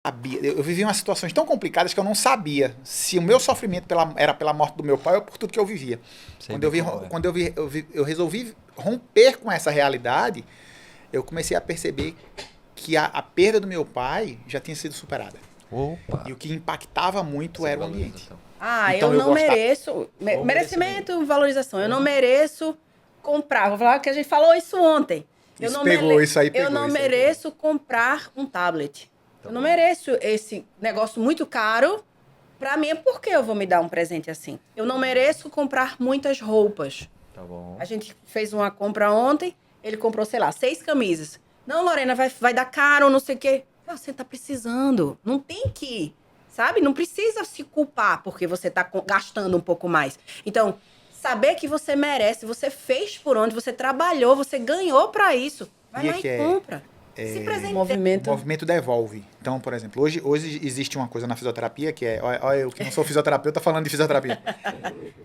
sabia. Eu vivia umas situações tão complicadas que eu não sabia se o meu sofrimento era pela morte do meu pai ou por tudo que eu vivia. Quando eu resolvi romper com essa realidade, eu comecei a perceber que a perda do meu pai já tinha sido superada. Opa. E o que impactava muito era o ambiente. Então, eu não mereço. Merecimento, valorização. Eu não mereço comprar. Vou falar que a gente falou isso ontem. Eu não mereço comprar um tablet. Eu não mereço esse negócio muito caro. Pra mim, por que eu vou me dar um presente assim? Eu não mereço comprar muitas roupas. Tá bom. A gente fez uma compra ontem, ele comprou, sei lá, 6 camisas. Não, Lorena, vai dar caro, não sei o quê. Você tá precisando. Não tem que, sabe? Não precisa se culpar porque você tá gastando um pouco mais. Então, saber que você merece, você fez por onde, você trabalhou, você ganhou pra isso. Vai lá e compra. Se presente. O movimento devolve. Então, por exemplo, hoje existe uma coisa na fisioterapia que é... Olha, eu que não sou fisioterapeuta falando de fisioterapia.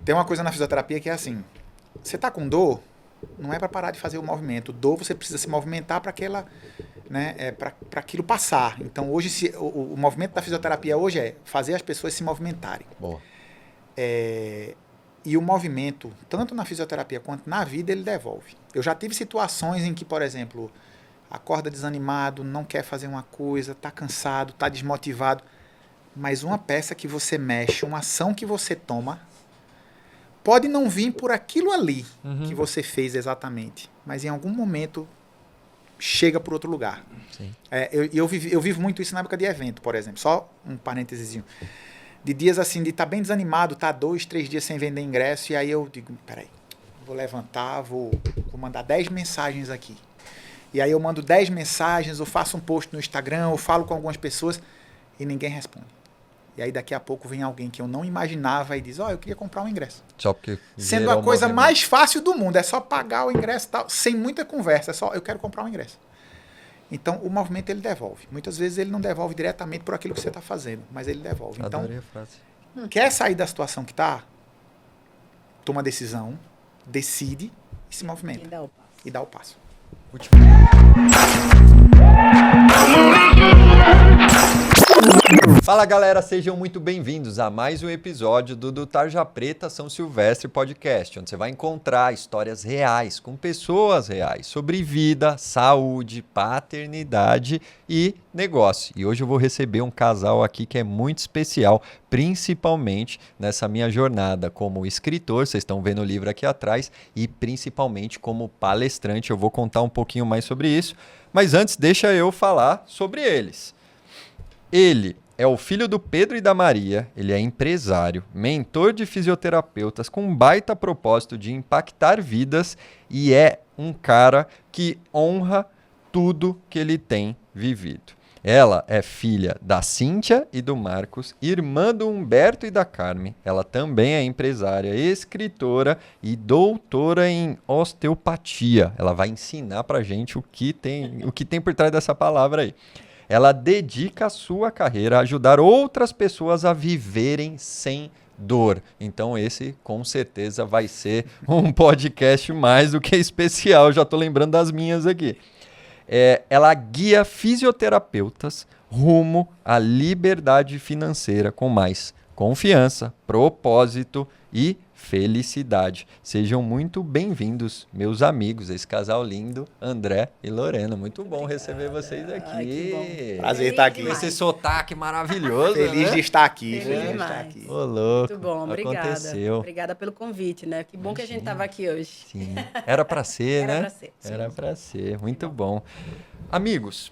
Tem uma coisa na fisioterapia que é assim, você tá com dor, não é para parar de fazer o movimento. Dor, você precisa se movimentar para aquela... Né, para aquilo passar. Então, hoje, o movimento da fisioterapia hoje é fazer as pessoas se movimentarem. Boa. E o movimento, tanto na fisioterapia quanto na vida, ele devolve. Eu já tive situações em que, por exemplo... acorda desanimado, não quer fazer uma coisa, está cansado, está desmotivado. Mas uma peça que você mexe, uma ação que você toma, pode não vir por aquilo ali que você fez exatamente. Mas em algum momento chega por outro lugar. Sim. Eu vivo muito isso na época de evento, por exemplo. Só um parênteses. De dias assim, de estar bem desanimado, tá 2, 3 dias sem vender ingresso. E aí eu digo, peraí, vou levantar, vou mandar 10 mensagens aqui. E aí eu mando 10 mensagens, eu faço um post no Instagram, eu falo com algumas pessoas e ninguém responde. E aí daqui a pouco vem alguém que eu não imaginava e diz, eu queria comprar um ingresso. Só porque sendo a coisa mais fácil do mundo, é só pagar o ingresso e tal, sem muita conversa, é só eu quero comprar um ingresso. Então o movimento ele devolve. Muitas vezes ele não devolve diretamente por aquilo que você está fazendo, mas ele devolve. Adorei então, a frase. Quer sair da situação que está? Toma decisão, decide e se movimenta. E dá o passo. Fala galera, sejam muito bem-vindos a mais um episódio do Tarja Preta São Silvestre Podcast, onde você vai encontrar histórias reais com pessoas reais sobre vida, saúde, paternidade e negócio. E hoje eu vou receber um casal aqui que é muito especial, principalmente nessa minha jornada como escritor, vocês estão vendo o livro aqui atrás, e principalmente como palestrante. Eu vou contar um pouquinho mais sobre isso, mas antes deixa eu falar sobre eles. Ele é o filho do Pedro e da Maria, ele é empresário, mentor de fisioterapeutas com um baita propósito de impactar vidas e é um cara que honra tudo que ele tem vivido. Ela é filha da Cíntia e do Marcos, irmã do Humberto e da Carmen. Ela também é empresária, escritora e doutora em osteopatia. Ela vai ensinar pra gente o que tem por trás dessa palavra aí. Ela dedica a sua carreira a ajudar outras pessoas a viverem sem dor. Então esse, com certeza, vai ser um podcast mais do que especial. Já estou lembrando das minhas aqui. Ela guia fisioterapeutas rumo à liberdade financeira com mais confiança, propósito e felicidade. Sejam muito bem-vindos, meus amigos, esse casal lindo, André e Lorena. Muito bom receber vocês aqui. Ai, que bom. Prazer estar aqui. Esse sotaque maravilhoso, Feliz né? de estar aqui. Feliz de demais. estar aqui. Ô, louco. Muito bom, obrigada. Aconteceu. Obrigada pelo convite, né? Que bom que a gente estava aqui hoje. Sim. Era para ser, Era né? pra ser, sim. Era para ser. Muito bom. Amigos,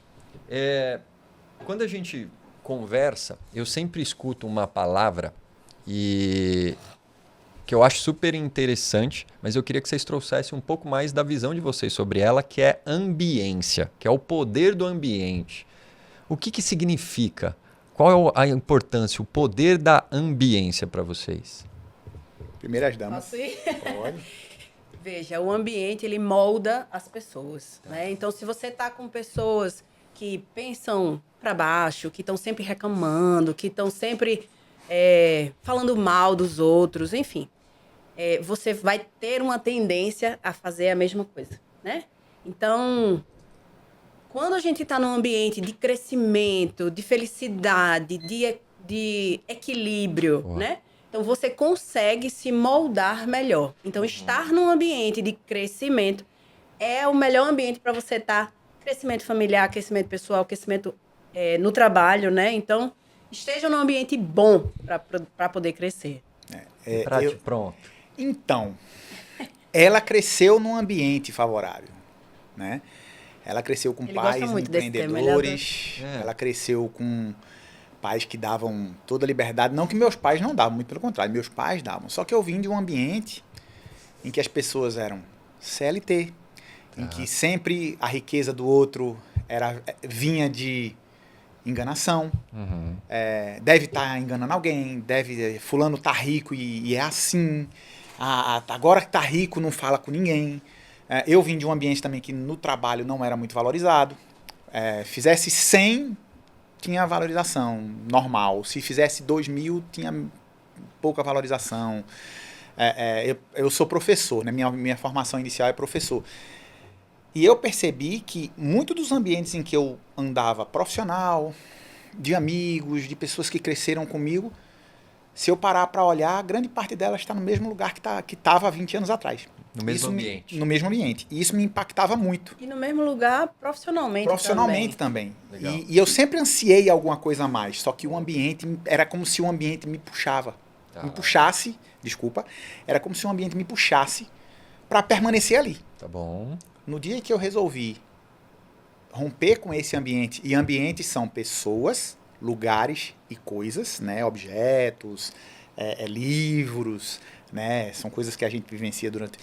quando a gente conversa, eu sempre escuto uma palavra que eu acho super interessante, mas eu queria que vocês trouxessem um pouco mais da visão de vocês sobre ela, que é ambiência, que é o poder do ambiente. O que significa? Qual é a importância, o poder da ambiência para vocês? Primeiras damas. Posso ir? Pode. Veja, o ambiente, ele molda as pessoas, né? Então, se você tá com pessoas que pensam para baixo, que estão sempre reclamando, que estão sempre falando mal dos outros, enfim, você vai ter uma tendência a fazer a mesma coisa, né? Então, Quando a gente está num ambiente de crescimento, de felicidade, de equilíbrio, Boa. né? Então, você consegue se moldar melhor. Então, estar num ambiente de crescimento é o melhor ambiente para você estar. Crescimento familiar, crescimento pessoal, crescimento no trabalho, né? Então, esteja num ambiente bom para poder crescer. Pronto. Então, ela cresceu num ambiente favorável, né? Ela cresceu com Ele gosta pais muito desse tema, empreendedores, É. ela cresceu com pais que davam toda a liberdade. Não que meus pais não davam, muito pelo contrário, meus pais davam. Só que eu vim de um ambiente em que as pessoas eram CLT, em que sempre a riqueza do outro vinha de enganação. Uhum. Deve estar enganando alguém, fulano tá rico e é assim. Agora que tá rico não fala com ninguém. Eu vim de um ambiente também que no trabalho não era muito valorizado. Fizesse 100, tinha valorização normal. Se fizesse 2.000, tinha pouca valorização. Eu sou professor, né? Minha formação inicial é professor. E eu percebi que muitos dos ambientes em que eu andava profissional, de amigos, de pessoas que cresceram comigo, se eu parar para olhar, grande parte delas está no mesmo lugar que estava há 20 anos atrás. No mesmo ambiente. No mesmo ambiente. E isso me impactava muito. E no mesmo lugar, profissionalmente Também. Legal. E eu sempre ansiei alguma coisa a mais, só que o ambiente, era como se o ambiente me puxava. Tá. Me puxasse, desculpa, era como se o ambiente me puxasse para permanecer ali. Tá bom. No dia que eu resolvi romper com esse ambiente, e ambientes são pessoas, lugares e coisas, né? Objetos, livros, né? São coisas que a gente vivencia durante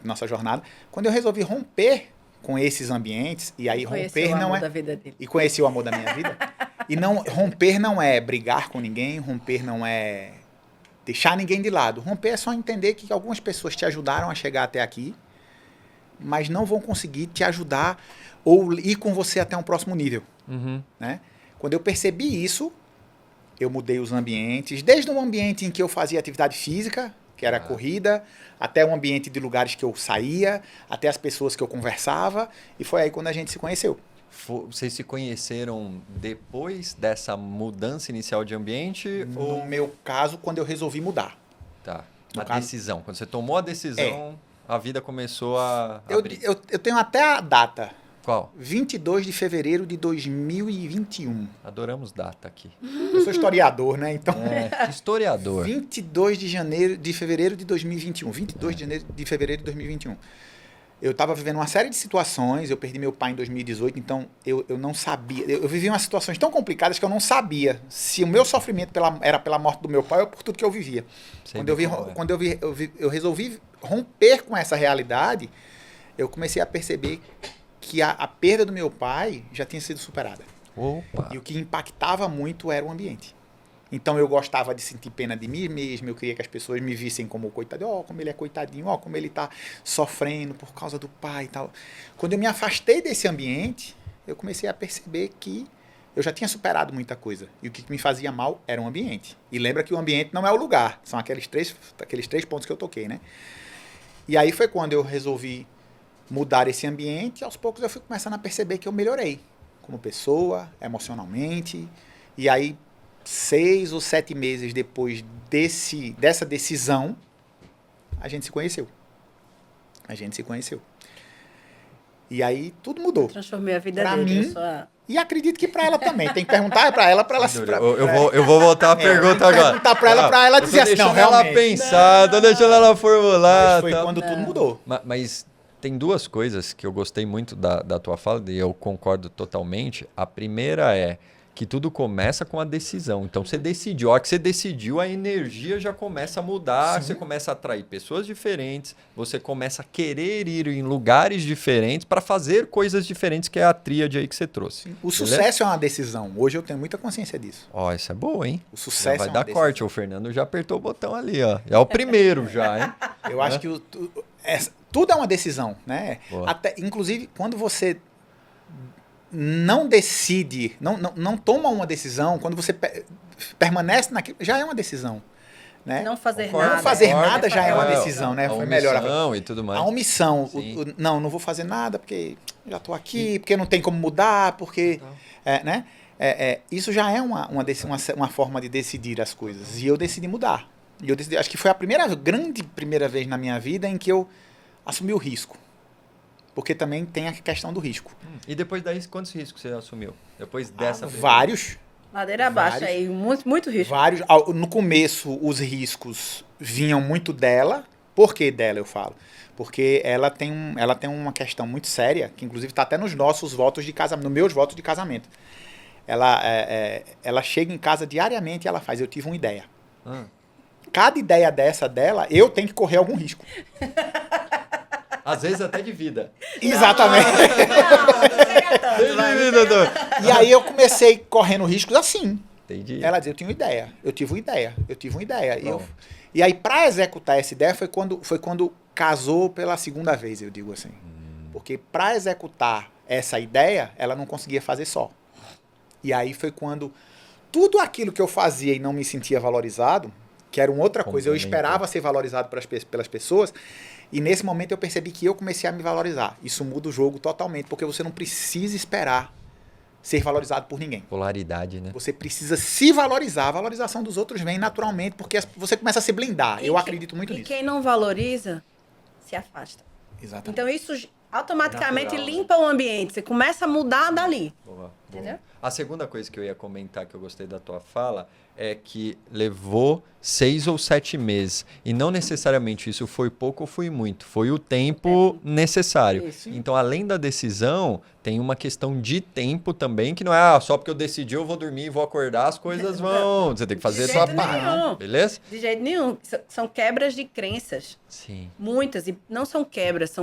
nossa jornada. Quando eu resolvi romper com esses ambientes, e aí romper não é... da vida dele. E conheci o amor da minha vida. E romper não é brigar com ninguém, romper não é deixar ninguém de lado. Romper é só entender que algumas pessoas te ajudaram a chegar até aqui, mas não vão conseguir te ajudar ou ir com você até um próximo nível. Uhum. Né? Quando eu percebi isso, eu mudei os ambientes, desde um ambiente em que eu fazia atividade física, que era corrida, até um ambiente de lugares que eu saía, até as pessoas que eu conversava, e foi aí quando a gente se conheceu. Vocês se conheceram depois dessa mudança inicial de ambiente? No meu caso, quando eu resolvi mudar. Tá. No A caso- decisão. Quando você tomou a decisão, a vida começou a abrir. Eu tenho até a data, Qual? 22 de fevereiro de 2021. Adoramos data aqui. Eu sou historiador, né? Então, Historiador. 22 de fevereiro de 2021. 22 de fevereiro de 2021. Eu estava vivendo uma série de situações, eu perdi meu pai em 2018, então eu não sabia. Eu vivi umas situações tão complicadas que eu não sabia se o meu sofrimento era pela morte do meu pai ou por tudo que eu vivia. Sei Quando eu resolvi romper com essa realidade, eu comecei a perceber que a perda do meu pai já tinha sido superada. Opa. E o que impactava muito era o ambiente. Então eu gostava de sentir pena de mim mesmo, eu queria que as pessoas me vissem como coitadinho, como ele é coitadinho, como ele está sofrendo por causa do pai e tal. Quando eu me afastei desse ambiente, eu comecei a perceber que eu já tinha superado muita coisa. E o que me fazia mal era o ambiente. E lembra que o ambiente não é o lugar, são aqueles três pontos que eu toquei, né? E aí foi quando eu resolvi mudar esse ambiente, e aos poucos eu fui começando a perceber que eu melhorei como pessoa, emocionalmente, e aí 6 ou 7 meses depois dessa decisão, a gente se conheceu. E aí tudo mudou. Transformei a vida Pra dele. mim, E acredito que para ela também. Tem que perguntar para ela, para ela... Eu vou voltar a pergunta agora. Perguntar para ela dizer assim, não, ela realmente. pensar, tô deixando ela formular. Mas foi tal. quando tudo mudou. Mas tem duas coisas que eu gostei muito da tua fala e eu concordo totalmente. A primeira é que tudo começa com a decisão. Então, você decidiu. A hora que você decidiu, a energia já começa a mudar. Sim. Você começa a atrair pessoas diferentes. Você começa a querer ir em lugares diferentes para fazer coisas diferentes, que é a tríade aí que você trouxe. O sucesso é uma decisão. Hoje eu tenho muita consciência disso. Ó, isso é boa, hein? O Já sucesso vai é uma dar decisão. corte. O Fernando já apertou o botão ali, ó. É o primeiro já, hein? Eu acho que tudo é uma decisão, né? Boa. Até, inclusive, quando você não decide, não toma uma decisão, quando você permanece naquilo, já é uma decisão. né? Não fazer Concordo. nada. Não fazer Concordo. nada já é uma É, decisão, né? a Foi melhor. omissão e tudo mais. A omissão. Sim. Não vou fazer nada porque já estou aqui, porque não tem como mudar, porque... né? Isso já é uma forma de decidir as coisas. E eu decidi mudar. E eu decidi, acho que foi a grande primeira vez na minha vida em que eu assumi o risco. Porque também tem a questão do risco. E depois daí, quantos riscos você assumiu? Depois dessa primeira? Vários. Ladeira abaixo aí, muito risco. Vários. No começo, os riscos vinham muito dela. Por que dela, eu falo? Porque ela tem uma questão muito séria, que inclusive está até nos nossos votos de casamento, nos meus votos de casamento. Ela chega em casa diariamente e ela faz, eu tive uma ideia. Cada ideia dela, eu tenho que correr algum risco. Às vezes até de vida. Exatamente. Não chega tanto, vai. E aí eu comecei correndo riscos assim. Entendi. Ela dizia, eu tive uma ideia. E aí, para executar essa ideia, foi quando casou pela segunda vez, eu digo assim. Porque para executar essa ideia, ela não conseguia fazer só. E aí foi quando tudo aquilo que eu fazia e não me sentia valorizado, que era uma outra coisa, eu esperava ser valorizado pelas pessoas, e nesse momento eu percebi que eu comecei a me valorizar. Isso muda o jogo totalmente, porque você não precisa esperar ser valorizado por ninguém. Polaridade, né? Você precisa se valorizar. A valorização dos outros vem naturalmente, porque você começa a se blindar. Eu acredito muito nisso. E quem não valoriza, se afasta. Exatamente. Então isso automaticamente Natural, né? limpa o ambiente. Você começa a mudar dali. Boa. Entendeu? A segunda coisa que eu ia comentar, que eu gostei da tua fala, é que levou 6 ou 7 meses. E não necessariamente isso foi pouco ou foi muito. Foi o tempo necessário. Isso. Então, além da decisão, tem uma questão de tempo também, que não é só porque eu decidi eu vou dormir e vou acordar, as coisas vão. Você tem que fazer a sua parte. Beleza? De jeito nenhum. São quebras de crenças. Sim. Muitas. E não são quebras,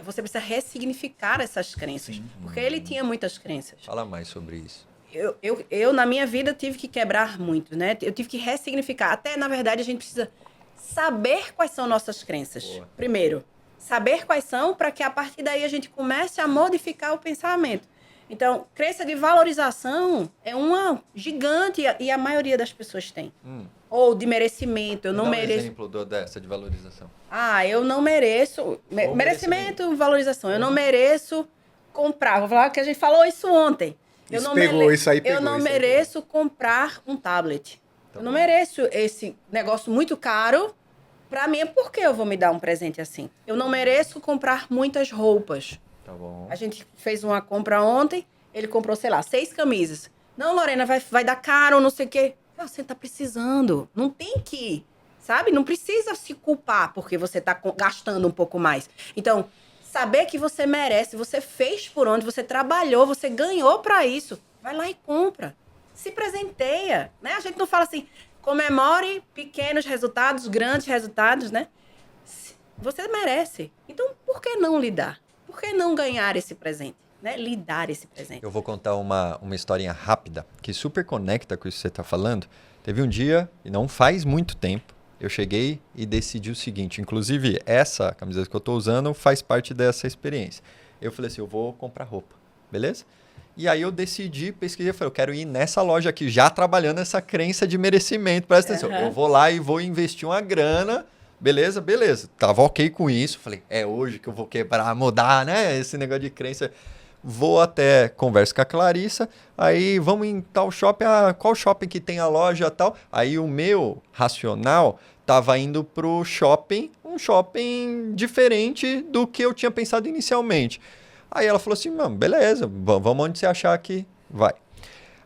você precisa ressignificar essas crenças. Sim. Porque ele tinha muitas crenças. Fala mais sobre isso. Eu, na minha vida, tive que quebrar muito, né? Eu tive que ressignificar. Até, na verdade, a gente precisa saber quais são nossas crenças. Boa. Primeiro, saber quais são para que, a partir daí, a gente comece a modificar o pensamento. Então, crença de valorização é uma gigante e a maioria das pessoas tem. Ou de merecimento, eu não Dá um mereço... exemplo dessa de valorização. eu não mereço... Merecimento, valorização. Eu não mereço comprar. Vou falar que a gente falou isso ontem. Eu não mereço comprar um tablet. Eu não mereço esse negócio muito caro. Para mim, por que eu vou me dar um presente assim? Eu não mereço comprar muitas roupas. Tá bom. A gente fez uma compra ontem, ele comprou, 6 camisas. Não, Lorena, vai dar caro, não sei o quê. Você tá precisando. Não tem que, sabe? Não precisa se culpar porque você tá gastando um pouco mais. Então, saber que você merece, você fez por onde, você trabalhou, você ganhou para isso. Vai lá e compra. Se presenteia, né? A gente não fala assim, comemore pequenos resultados, grandes resultados, né? Você merece. Então, por que não lhe dar? Por que não ganhar esse presente? Né? Lhe dar esse presente. Eu vou contar uma historinha rápida que super conecta com isso que você está falando. Teve um dia, e não faz muito tempo, eu cheguei e decidi o seguinte. Inclusive, essa camiseta que eu estou usando faz parte dessa experiência. Eu falei assim, eu vou comprar roupa, beleza? E aí eu decidi, pesquisei, eu falei, eu quero ir nessa loja aqui, já trabalhando essa crença de merecimento. Presta atenção, eu vou lá e vou investir uma grana. Beleza, beleza. Tava ok com isso. Falei, é hoje que eu vou quebrar, mudar, né? Esse negócio de crença. Vou até, converso com a Clarissa, aí vamos em tal shopping, qual shopping que tem a loja tal? Aí o meu racional tava indo pro shopping, um shopping diferente do que eu tinha pensado inicialmente. Aí ela falou assim, mano, beleza, vamos onde você achar que vai.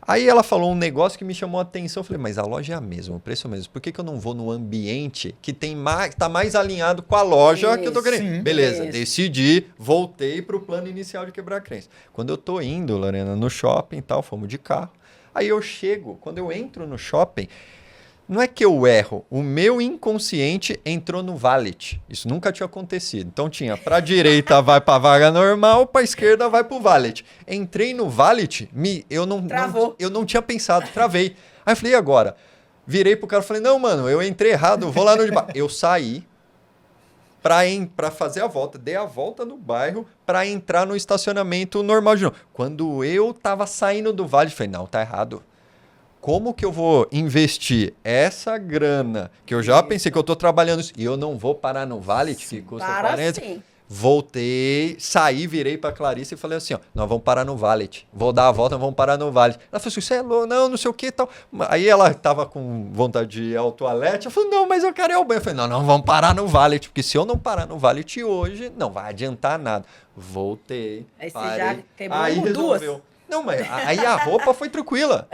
Aí ela falou um negócio que me chamou a atenção. Eu falei, mas a loja é a mesma, o preço é o mesmo. Por que eu não vou no ambiente que tá mais alinhado com a loja que eu tô querendo? Sim, beleza, decidi, voltei pro plano inicial de quebrar a crença. Quando eu tô indo, Lorena, no shopping e tal, fomos de carro. Aí eu chego, quando eu entro no shopping, não é que eu erro, o meu inconsciente entrou no valet. Isso nunca tinha acontecido. Então tinha pra direita vai pra vaga normal, pra esquerda vai pro valet. Entrei no valet, eu não tinha pensado, travei. Aí eu falei, e agora? Virei pro cara e falei, não, mano, eu entrei errado, vou lá no de baixo. Eu saí pra fazer a volta, dei a volta no bairro pra entrar no estacionamento normal de novo. Quando eu tava saindo do valet, falei, não, tá errado. como que eu vou investir essa grana, que eu já pensei que eu tô trabalhando isso, e eu não vou parar no Valet, que custa Para 40. sim. Voltei, saí, virei pra Clarice e falei assim, ó, nós vamos parar no Valet. Vou dar a volta, nós vamos parar no Valet. Ela falou assim, você é louco, não sei o que e tal. Aí ela tava com vontade de ir ao toalete. Eu falei, não, mas eu quero ir ao banho. Eu falei, não, vamos parar no Valet, porque se eu não parar no Valet hoje, não vai adiantar nada. Voltei, Aí você parei. já quebrou Aí duas. resolveu. Não, mas aí a roupa foi tranquila.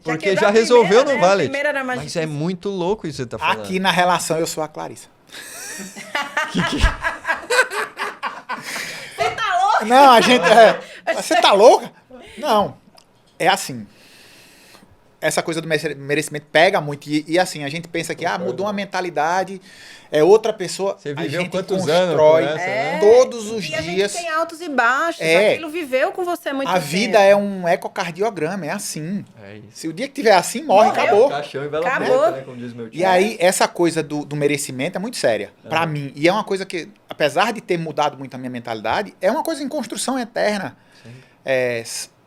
Porque quebrou já a resolveu primeira, no né? A Valet. primeira era mais Mas é difícil. muito louco isso que você tá falando. Aqui na relação eu sou a Clarissa. Você tá louco? Não, a gente. Você tá louca? Não. É assim. Essa coisa do merecimento pega muito. E assim, a gente pensa que mudou uma mentalidade, é outra pessoa. Você a viveu gente quantos constrói anos com essa, né? todos os E a gente dias. tem altos e baixos. É. Aquilo viveu com você muito A tempo. vida é um ecocardiograma, é assim. É isso. Se o dia que tiver assim, morre, Morreu. acabou. Caixão e vela Acabou. preta, né, como diz meu tio. E aí, essa coisa do merecimento é muito séria pra mim. E é uma coisa que, apesar de ter mudado muito a minha mentalidade, é uma coisa em construção eterna.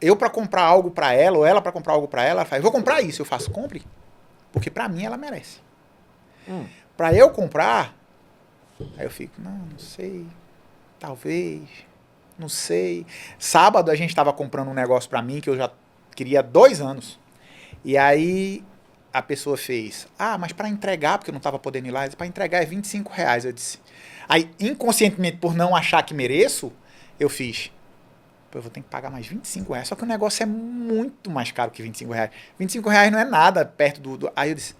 Eu pra comprar algo pra ela, ou ela pra comprar algo pra ela faz, vou comprar isso. Eu faço, compre. Porque pra mim ela merece. Pra eu comprar, aí eu fico, não sei, talvez, não sei. Sábado a gente tava comprando um negócio pra mim que eu já queria há 2 anos. E aí a pessoa fez, mas pra entregar, porque eu não tava podendo ir lá, pra entregar é R$25. Eu disse. Aí, inconscientemente, por não achar que mereço, eu fiz. Eu vou ter que pagar mais R$25. Só que o negócio é muito mais caro que R$25. R$25 não é nada perto do... Aí eu disse,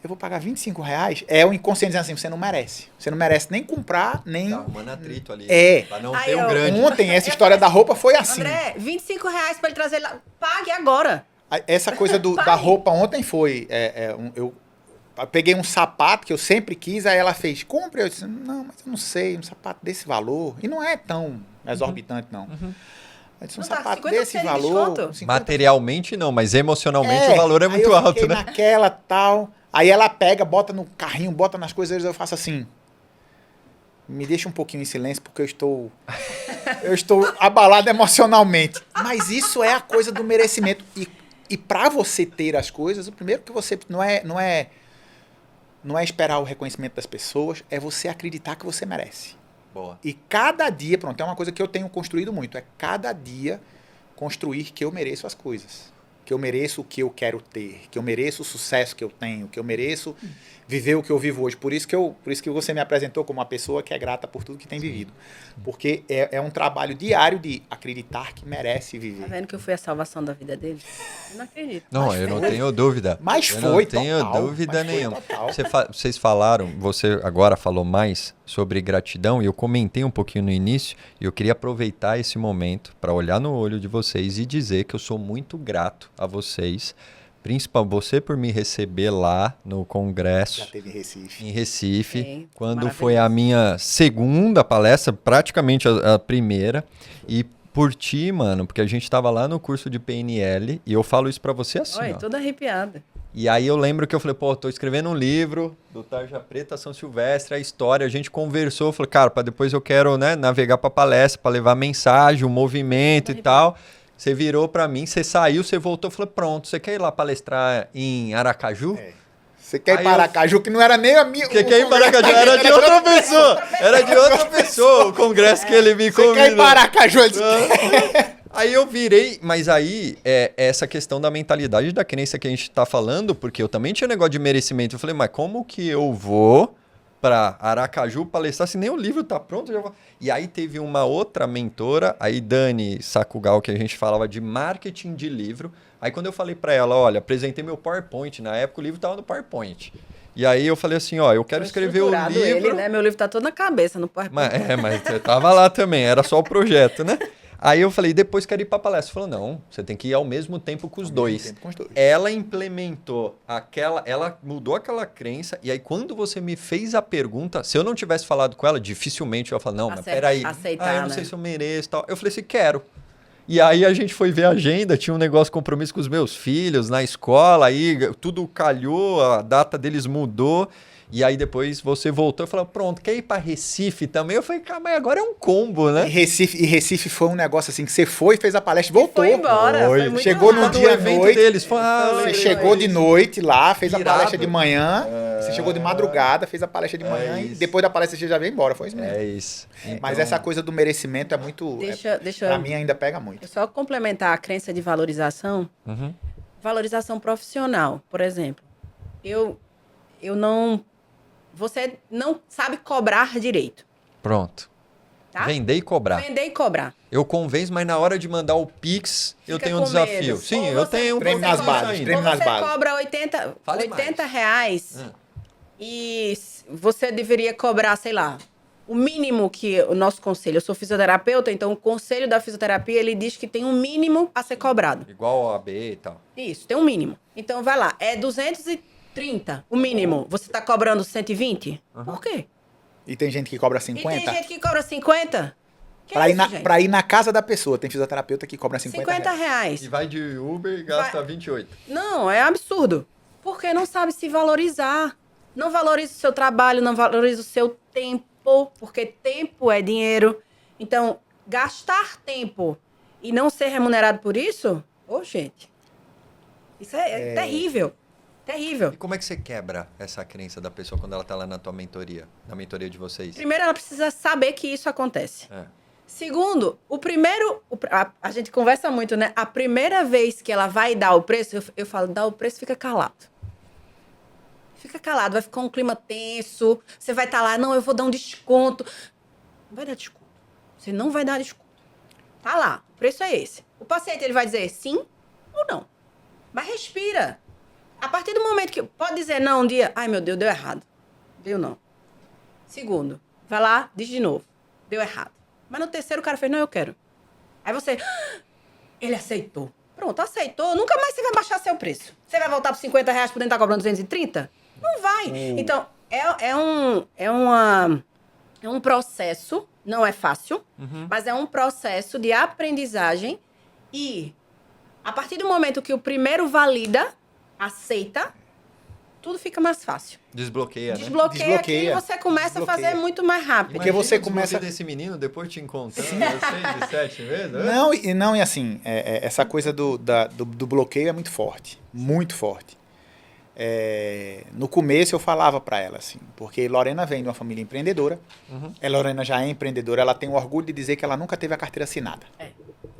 eu vou pagar R$25? É o inconsciente dizendo assim, você não merece. Você não merece nem comprar, nem... Tá arrumando atrito ali. Pra não Aí ter um eu- grande. Ontem, essa história da roupa foi assim. André, R$25 pra ele trazer lá. Pague agora. Essa coisa da roupa ontem foi... eu peguei um sapato que eu sempre quis, aí ela fez, compre. Eu disse, não, mas eu não sei, um sapato desse valor. E não é tão exorbitante, não. Eu disse, um Não tá, sapato 50% desse de valor... desconto? 50%. Materialmente não, mas emocionalmente o valor é aí muito eu alto, fiquei né? naquela tal. Aí ela pega, bota no carrinho, bota nas coisas, eu faço assim. Me deixa um pouquinho em silêncio, porque eu estou abalado emocionalmente. Mas isso é a coisa do merecimento. E para você ter as coisas, o primeiro que você não é esperar o reconhecimento das pessoas, é você acreditar que você merece. Boa. E cada dia, pronto, é uma coisa que eu tenho construído muito, é cada dia construir que eu mereço as coisas. Que eu mereço o que eu quero ter, que eu mereço o sucesso que eu tenho, que eu mereço viver o que eu vivo hoje. Por isso que você me apresentou como uma pessoa que é grata por tudo que tem vivido. Porque é um trabalho diário de acreditar que merece Tá viver. vendo que eu fui a salvação da vida dele? Eu não acredito. Não, Mas eu não foi. tenho dúvida. Mas eu foi não tenho total, dúvida mas foi nenhuma. total. Vocês falaram, você agora falou mais sobre gratidão e eu comentei um pouquinho no início e eu queria aproveitar esse momento para olhar no olho de vocês e dizer que eu sou muito grato a vocês, principalmente você por me receber lá no congresso Já teve em Recife. em Recife, Sim, quando maravilhoso. foi a minha segunda palestra, praticamente a primeira, e por ti, mano, porque a gente tava lá no curso de PNL, e eu falo isso pra você assim, Oi, ó. toda arrepiada. E aí eu lembro que eu falei, pô, tô escrevendo um livro do Tarja Preta São Silvestre, a história, a gente conversou, eu falei, cara, pra depois eu quero, né, navegar pra palestra, pra levar mensagem, o movimento e tal. Você virou pra mim, você saiu, você voltou, eu falei, pronto, você quer ir lá palestrar em Aracaju? Você quer ir Aí para Aracaju, que não era nem a minha... Você quer ir para Aracaju? Era de outra pessoa. Era de outra pessoa o congresso que ele me Você quer ir convidou. para Aracaju? Eu disse, Aí eu virei, mas aí é essa questão da mentalidade da crença que a gente tá falando, porque eu também tinha negócio de merecimento. Eu falei, mas como que eu vou para Aracaju palestrar se nem o livro tá pronto? E aí teve uma outra mentora, aí Dani Sakugal, que a gente falava de marketing de livro. Aí quando eu falei para ela, olha, apresentei meu PowerPoint, na época o livro tava no PowerPoint. E aí eu falei assim, ó, eu quero Foi escrever o estruturado livro... Ele, né? Meu livro tá todo na cabeça, no PowerPoint. Mas você tava lá também, era só o projeto, né? Aí eu falei, depois quero ir pra palestra. Falou, não, você tem que ir ao mesmo tempo com os dois. Ela implementou ela mudou aquela crença, e aí quando você me fez a pergunta, se eu não tivesse falado com ela, dificilmente eu ia falar, não, mas peraí, aceitar, eu não né? sei se eu mereço e tal. Eu falei assim, quero. E aí a gente foi ver a agenda, tinha um negócio, compromisso com os meus filhos na escola, aí tudo calhou, a data deles mudou. E aí depois você voltou e falou, pronto, quer ir para Recife também? Eu falei, cara, mas agora é um combo, né? E Recife foi um negócio assim, que você foi, fez a palestra e voltou. Foi embora. Foi. Foi muito Chegou no rápido. dia à evento noite, deles. Você chegou de noite lá, fez Irado. a palestra de manhã, você chegou de madrugada, fez a palestra de manhã e isso. depois da palestra você já veio embora, foi isso mesmo. É isso. Mas Então, essa coisa do merecimento é muito... Deixa pra eu mim ainda pega muito. só complementar a crença de valorização. Uhum. Valorização profissional, por exemplo. Eu não... Você não sabe cobrar direito, Pronto. tá? Vender e cobrar. Vender e cobrar. Eu convenço, mas na hora de mandar o Pix, eu Fica tenho um com desafio. medo. Sim, Ou eu você- tenho um Treme nas pouquinho bases, ainda. treme Ou nas você bases. cobra 80, Fale 80 mais. reais e você deveria cobrar, sei lá, o mínimo que o nosso conselho... Eu sou fisioterapeuta, então o conselho da fisioterapia, ele diz que tem um mínimo a ser cobrado. Igual a OAB e tal. Isso, tem um mínimo. Então, vai lá, é 230 o mínimo. Você tá cobrando 120? Por quê? E tem gente que cobra E 50. tem gente que cobra 50? Que Pra, é ir isso, na, gente? pra ir na casa da pessoa, tem fisioterapeuta que cobra 50 50 reais. reais. E vai de Uber e gasta 28. Não, é absurdo. Porque não sabe se valorizar. Não valoriza o seu trabalho, não valoriza o seu tempo, porque tempo é dinheiro. Então, gastar tempo e não ser remunerado por isso, gente, isso é terrível. Terrível. E como é que você quebra essa crença da pessoa quando ela tá lá na tua mentoria? Na mentoria de vocês? Primeiro, ela precisa saber que isso acontece. É. Segundo, a gente conversa muito, né? A primeira vez que ela vai dar o preço, eu falo, dá o preço, fica calado. Fica calado, vai ficar um clima tenso. Você vai estar lá, não, eu vou dar um desconto. Não vai dar desconto. Você não vai dar desconto. Tá lá, o preço é esse. O paciente, ele vai dizer sim ou não. Mas respira. A partir do momento que... Pode dizer não um dia, ai meu Deus, deu errado. Deu não. Segundo, vai lá, diz de novo. Deu errado. Mas no terceiro o cara fez, não, eu quero. Aí você... Ele aceitou. Pronto, aceitou. Nunca mais você vai baixar seu preço. Você vai voltar por 50 reais podendo estar cobrando 230? Não vai. Então, é um processo, não é fácil, mas é um processo de aprendizagem e a partir do momento que o primeiro valida, aceita, tudo fica mais fácil. Desbloqueia, né? Desbloqueia aqui e Desbloqueia. você começa a fazer Desbloqueia. muito mais rápido. Porque você Imagina o começa- desbloqueio desse menino depois te encontrando, 6 de 7 vezes. Não, e assim, essa coisa do bloqueio é muito forte. Muito forte. No começo eu falava pra ela assim, porque Lorena vem de uma família empreendedora, Lorena já é empreendedora, ela tem o orgulho de dizer que ela nunca teve a carteira assinada.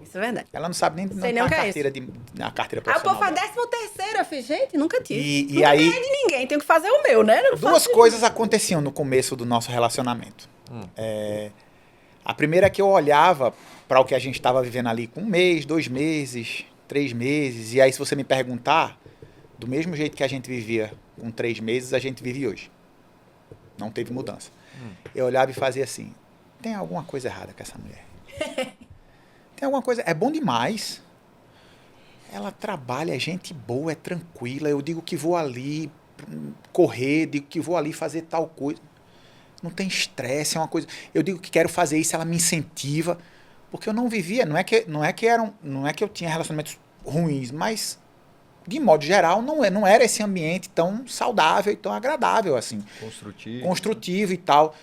Isso é verdade. Ela não sabe nem Sei nem o que é a carteira Aí o povo profissional. faz 13º, eu fiz, gente, nunca tive. E Nunca aí- ganhei de ninguém, tenho que fazer o meu, né? Não Duas faço de coisas aconteciam no começo do nosso relacionamento. A primeira é que eu olhava para o que a gente estava vivendo ali com 1 mês, 2 meses, 3 meses, e aí se você me perguntar, do mesmo jeito que a gente vivia com 3 meses, a gente vive hoje. Não teve mudança. Eu olhava e fazia assim, tem alguma coisa errada com essa mulher. Tem alguma coisa... É bom demais. Ela trabalha, é gente boa, é tranquila. Eu digo que vou ali correr, digo que vou ali fazer tal coisa. Não tem estresse, é uma coisa... Eu digo que quero fazer isso, ela me incentiva. Porque eu não vivia, não é que eu tinha relacionamentos ruins, mas, de modo geral, não era esse ambiente tão saudável e tão agradável, assim. Construtivo e tal.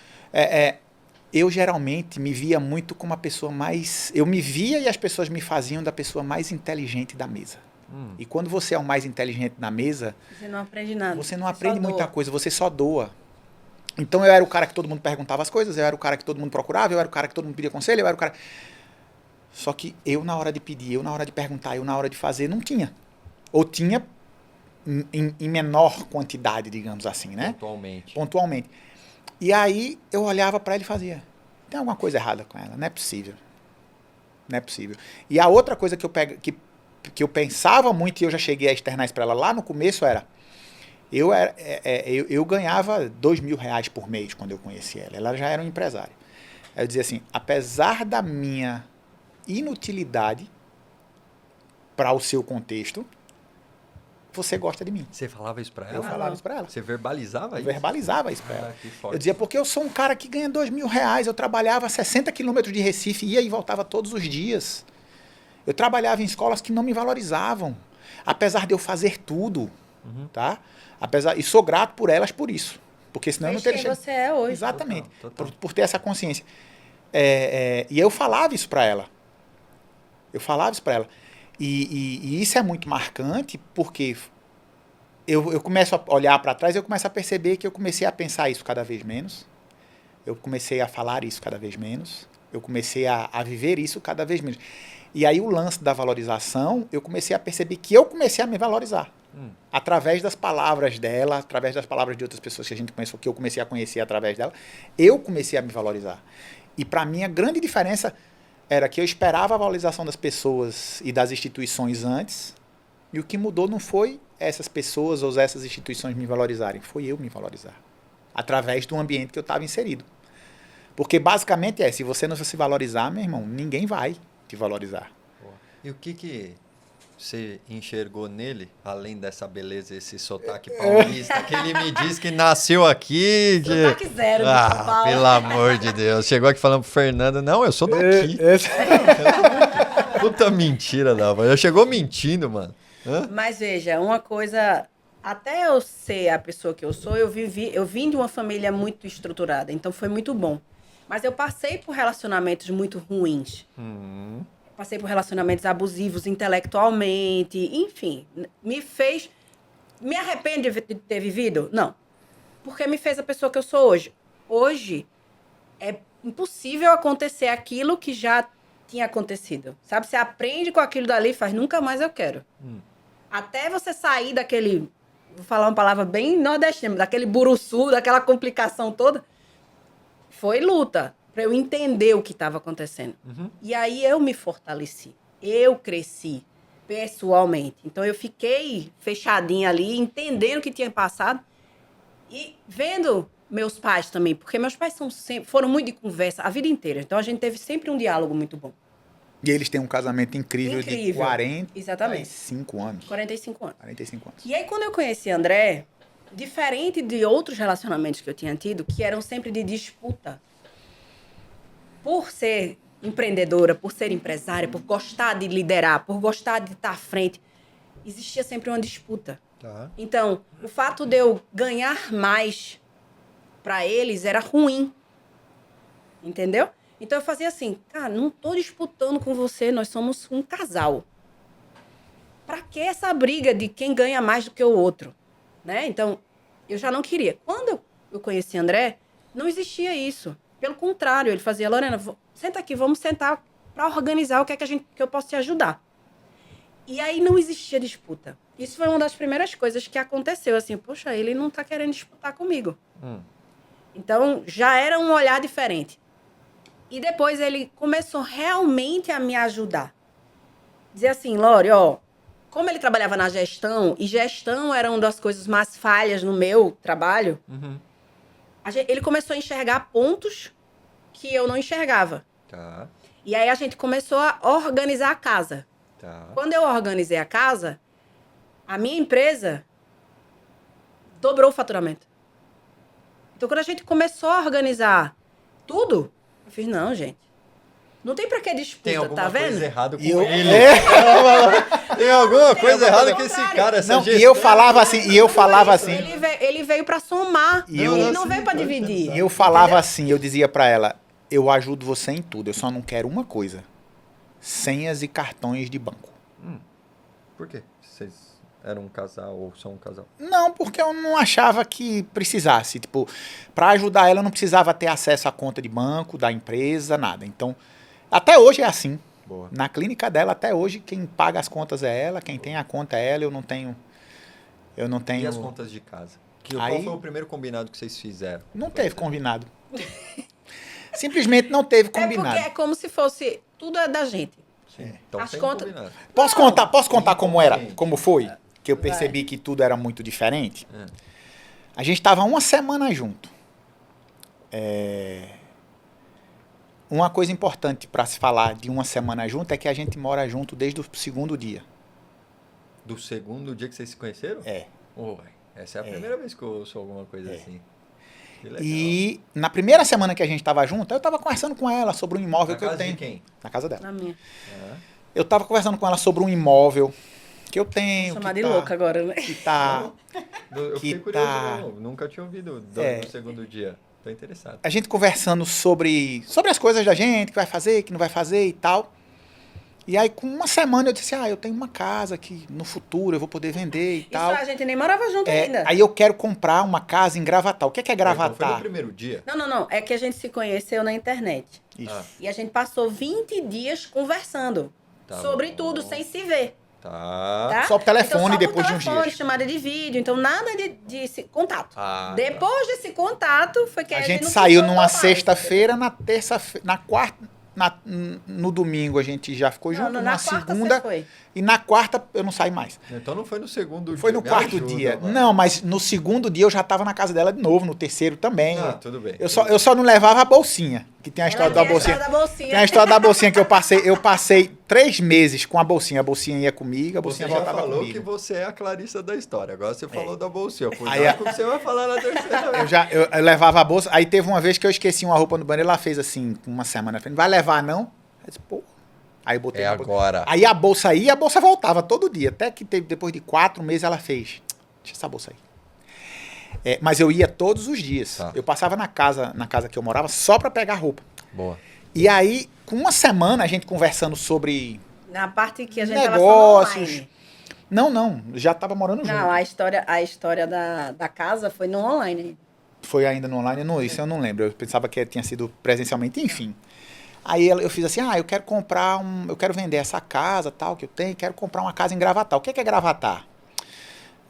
Eu geralmente me via muito como a pessoa mais... Eu me via e as pessoas me faziam da pessoa mais inteligente da mesa. E quando você é o mais inteligente na mesa... Você não aprende nada. Você não só aprende muita doa. coisa, você só doa. Então eu era o cara que todo mundo perguntava as coisas, eu era o cara que todo mundo procurava, eu era o cara que todo mundo pedia conselho, eu era o cara... Só que eu na hora de pedir, eu na hora de perguntar, eu na hora de fazer, não tinha. Ou tinha em menor quantidade, digamos assim, né? Pontualmente. E aí eu olhava para ela e fazia, tem alguma coisa errada com ela, não é possível. Não é possível. E a outra coisa que eu pensava muito, e eu já cheguei a externar isso para ela lá no começo, era... Eu ganhava R$2.000 por mês quando eu conheci ela. Ela já era um empresário. Aí eu dizia assim, apesar da minha inutilidade para o seu contexto, você gosta de mim. Você falava isso pra ela? Eu falava isso para ela. Você verbalizava Eu isso? verbalizava isso para ela. Que forte. Eu dizia, porque eu sou um cara que ganha R$2.000. Eu trabalhava 60 quilômetros de Recife, ia e voltava todos os dias. Eu trabalhava em escolas que não me valorizavam. Apesar de eu fazer tudo, tá? E sou grato por elas por isso. Porque senão eu não Fez teria... quem você é hoje. Exatamente. Total. Por ter essa consciência. E eu falava isso para ela. E isso é muito marcante porque eu começo a olhar para trás e eu começo a perceber que eu comecei a pensar isso cada vez menos. Eu comecei a falar isso cada vez menos. Eu comecei a viver isso cada vez menos. E aí o lance da valorização, eu comecei a perceber que eu comecei a me valorizar. Através das palavras dela, através das palavras de outras pessoas que a gente conheceu, que eu comecei a conhecer através dela, eu comecei a me valorizar. E para mim a grande diferença era que eu esperava a valorização das pessoas e das instituições antes, e o que mudou não foi essas pessoas ou essas instituições me valorizarem, foi eu me valorizar. Através do ambiente que eu estava inserido. Porque basicamente se você não se valorizar, meu irmão, ninguém vai te valorizar. E o que você enxergou nele, além dessa beleza, esse sotaque paulista, que ele me disse que nasceu aqui... Sotaque zero de São Paulo. Pelo amor de Deus. Chegou aqui falando pro Fernando, não, eu sou daqui. Puta mentira, Dalva. Já chegou mentindo, mano. Mas veja, uma coisa... Até eu ser a pessoa que eu sou, eu vim de uma família muito estruturada, então foi muito bom. Mas eu passei por relacionamentos muito ruins. Passei por relacionamentos abusivos intelectualmente, enfim. Me arrependo de ter vivido? Não. Porque me fez a pessoa que eu sou hoje. Hoje, é impossível acontecer aquilo que já tinha acontecido. Sabe? Você aprende com aquilo dali e faz, nunca mais eu quero. Até você sair daquele... Vou falar uma palavra bem nordestina, daquele buruçu, daquela complicação toda. Foi luta. Para eu entender o que estava acontecendo. E aí eu me fortaleci. Eu cresci pessoalmente. Então eu fiquei fechadinha ali, entendendo o que tinha passado e vendo meus pais também, porque meus pais foram muito de conversa a vida inteira. Então a gente teve sempre um diálogo muito bom. E eles têm um casamento incrível. De 45 anos. 45 anos. 45 anos. E aí quando eu conheci André, diferente de outros relacionamentos que eu tinha tido, que eram sempre de disputa, por ser empreendedora, por ser empresária, por gostar de liderar, por gostar de estar à frente, existia sempre uma disputa. Tá. Então, o fato de eu ganhar mais para eles era ruim. Entendeu? Então, eu fazia assim, cara, não tô disputando com você, nós somos um casal. Pra que essa briga de quem ganha mais do que o outro? Né? Então, eu já não queria. Quando eu conheci André, não existia isso. Pelo contrário, ele fazia, Lorena, senta aqui, vamos sentar para organizar o que é que eu posso te ajudar. E aí não existia disputa. Isso foi uma das primeiras coisas que aconteceu, assim, poxa, ele não tá querendo disputar comigo. Então, já era um olhar diferente. E depois ele começou realmente a me ajudar. Dizer assim, Lore, como ele trabalhava na gestão, e gestão era uma das coisas mais falhas no meu trabalho, ele começou a enxergar pontos que eu não enxergava. Tá. E aí a gente começou a organizar a casa. Tá. Quando eu organizei a casa, a minha empresa dobrou o faturamento. Então, quando a gente começou a organizar tudo, eu fiz, não, gente. Não tem pra que disputa, Tem alguma tá vendo? coisa errada com eu- ele. Tem alguma coisa errada com esse cara, essa Não, gestão. e eu falava assim, Ele veio pra somar. E Ele eu- não veio pra dividir. E eu falava assim, eu dizia pra ela, eu ajudo você em tudo, eu só não quero uma coisa. Senhas e cartões de banco. Por quê? Vocês eram um casal ou são um casal? Não, porque eu não achava que precisasse. Tipo, pra ajudar ela, eu não precisava ter acesso à conta de banco, da empresa, nada. Então, até hoje é assim. Boa. Na clínica dela, até hoje, quem paga as contas é ela, quem tem a conta é ela, eu não tenho... E as contas de casa? Qual Aí- foi o primeiro combinado que vocês fizeram? Não teve combinado. Simplesmente não teve É porque combinado. é como se fosse... Tudo é da gente. Sim. Então As tem contas- combinado. Posso contar como era, Sim. como foi? Que eu percebi que tudo era muito diferente. A gente estava uma semana junto. Uma coisa importante para se falar de uma semana junto é que a gente mora junto desde o segundo dia. Do segundo dia que vocês se conheceram? É. Essa é a primeira vez que eu ouço alguma coisa assim. Que legal. E na primeira semana que a gente estava junto, eu estava conversando com ela sobre um imóvel Na que eu casa de tenho. quem? Na casa dela. Na minha. Eu estava conversando com ela sobre um imóvel que eu tenho. Chamar que de tá- louca agora, né? que tá Eu que fiquei curioso, tá... não. Nunca tinha ouvido do segundo dia. Tô interessado. A gente conversando sobre as coisas da gente, que vai fazer, que não vai fazer e tal. E aí, com uma semana, eu disse, eu tenho uma casa que no futuro eu vou poder vender e tal. Isso a gente nem morava junto ainda. Aí eu quero comprar uma casa em Gravatar. O que é Então foi Gravatar? no primeiro dia? Não. É que a gente se conheceu na internet. Isso. E a gente passou 20 dias conversando. Tá sobre bom. tudo, sem se ver. Tá. Só por telefone então, só depois por de uns telefone, dias. chamada de vídeo. Então, nada de contato. Ah, Depois desse contato, foi que A a gente não saiu se numa voltou mais. sexta-feira, na terça-feira, na quarta, no domingo a gente já ficou junto, Não, na quarta segunda, você foi. e na quarta eu não saí mais. Então não foi no segundo dia. Foi no me quarto ajuda, dia. mano. Não, mas no segundo dia eu já tava na casa dela de novo, no terceiro também. Ah, tudo bem. Eu só não levava a bolsinha, que tem a história da bolsinha. Tem a história da bolsinha que eu passei 3 meses com a bolsinha ia comigo, a Você bolsinha já voltava falou comigo. que você é a Clarissa da história. Agora você falou da bolsinha. Cuidado Aí, com o que você vai falar na terceira vez. Eu levava a bolsa, aí teve uma vez que eu esqueci uma roupa no banheiro, ela fez assim, com uma semana, não vai levar não? Eu disse, pô. Aí eu botei É na bolsa. agora. Aí a bolsa ia e a bolsa voltava todo dia. Até que depois de 4 meses ela fez. Deixa essa bolsa aí. Mas eu ia todos os dias. Tá. Eu passava na casa que eu morava só pra pegar roupa. Boa. E aí, com uma semana, a gente conversando sobre Na parte que a gente negócios. tava Não, já tava morando junto. Não, a história da casa foi no online. Foi ainda no online? Não, isso eu não lembro. Eu pensava que tinha sido presencialmente, enfim. Aí eu fiz assim, eu quero vender essa casa, tal, que eu tenho, quero comprar uma casa em Gravatar. O que é Gravatar?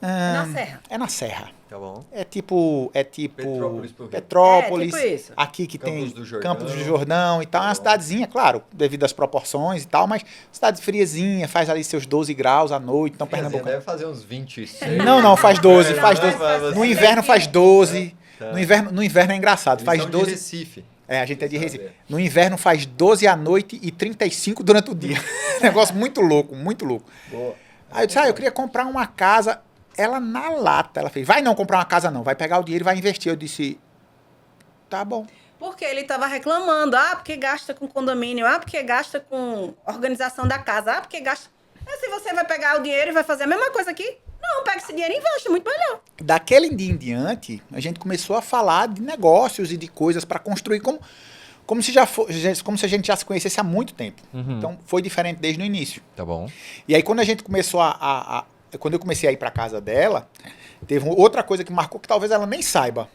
Na Serra. É na Serra. Tá bom. É tipo Petrópolis pro Rio. Petrópolis, É, tipo isso. aqui que Campos tem do Jordão. Campos do Jordão e tal. É uma Bom. cidadezinha, claro, devido às proporções e tal, mas cidade friazinha, faz ali seus 12 graus à noite, então Friazinha Pernambucano. deve fazer uns 26. Não, faz 12, Não, faz mas 12. faz No inverno faz 12. Tá. No inverno é engraçado, Eles faz são de 12. Recife. A gente é de Saber. Recife. No inverno faz 12 à noite e 35 durante o dia. Negócio muito louco, muito louco. Boa. Aí eu disse, eu queria comprar uma casa. Ela na lata, ela fez, vai não comprar uma casa não, vai pegar o dinheiro e vai investir. Eu disse, tá bom. Porque ele tava reclamando. Porque gasta com condomínio. Porque gasta com organização da casa. Porque gasta... Mas se você vai pegar o dinheiro e vai fazer a mesma coisa aqui, não, pega esse dinheiro e investe, muito melhor. Daquele dia em diante, a gente começou a falar de negócios e de coisas para construir como se a gente já se conhecesse há muito tempo. Uhum. Então, foi diferente desde o início. Tá bom. E aí, quando a gente começou quando eu comecei a ir para casa dela, teve outra coisa que marcou que talvez ela nem saiba.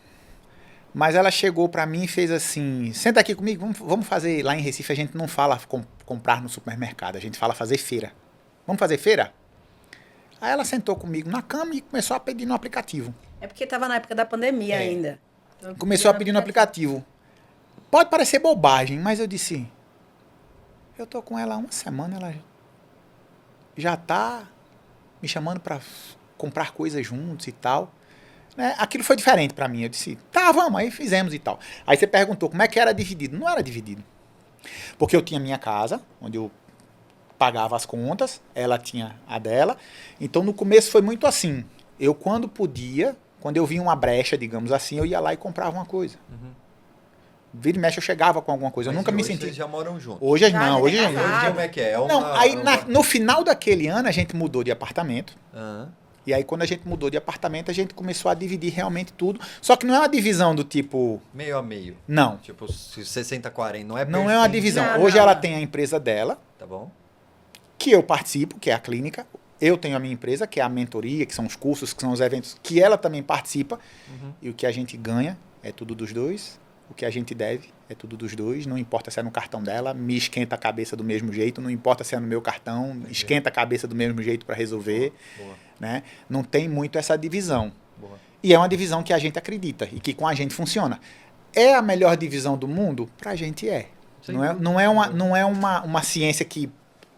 Mas ela chegou para mim e fez assim, senta aqui comigo, vamos fazer, lá em Recife a gente não fala comprar no supermercado, a gente fala fazer feira. Vamos fazer feira? Aí ela sentou comigo na cama e começou a pedir no aplicativo. É porque tava na época da pandemia ainda. Então, Começou a pedir no aplicativo. Pode parecer bobagem, mas eu disse, eu tô com ela há uma semana, ela já tá me chamando para comprar coisas juntos e tal. Né? Aquilo foi diferente para mim. Eu disse, tá, vamos, aí fizemos e tal. Aí você perguntou como é que era dividido. Não era dividido. Porque eu tinha minha casa, onde eu pagava as contas, ela tinha a dela. Então, no começo foi muito assim. Eu, quando podia, quando eu via uma brecha, digamos assim, eu ia lá e comprava uma coisa. Vira e mexe, eu chegava com alguma coisa. Eu nunca me hoje senti... Vocês já moram juntos. Hoje Já, não, já hoje tem não. casado. Hoje como é que é? Não, aí no final daquele ano a gente mudou de apartamento. Ah, E aí quando a gente mudou de apartamento, a gente começou a dividir realmente tudo. Só que não é uma divisão do tipo... meio a meio. Não, Tipo, 60-40. Não é não é uma perfeito. divisão. Não, Hoje não, ela não. tem a empresa dela, Tá bom? que eu participo, que é a clínica. Eu tenho a minha empresa, que é a mentoria, que são os cursos, que são os eventos, que ela também participa. E o que a gente ganha é tudo dos dois. O que a gente deve é tudo dos dois. Não importa se é no cartão dela, me esquenta a cabeça do mesmo jeito. Não importa se é no meu cartão, esquenta a cabeça do mesmo jeito para resolver. Boa. Né? Não tem muito essa divisão. Boa. E é uma divisão que a gente acredita e que com a gente funciona. É a melhor divisão do mundo? Pra gente é. Sem Não é uma ciência que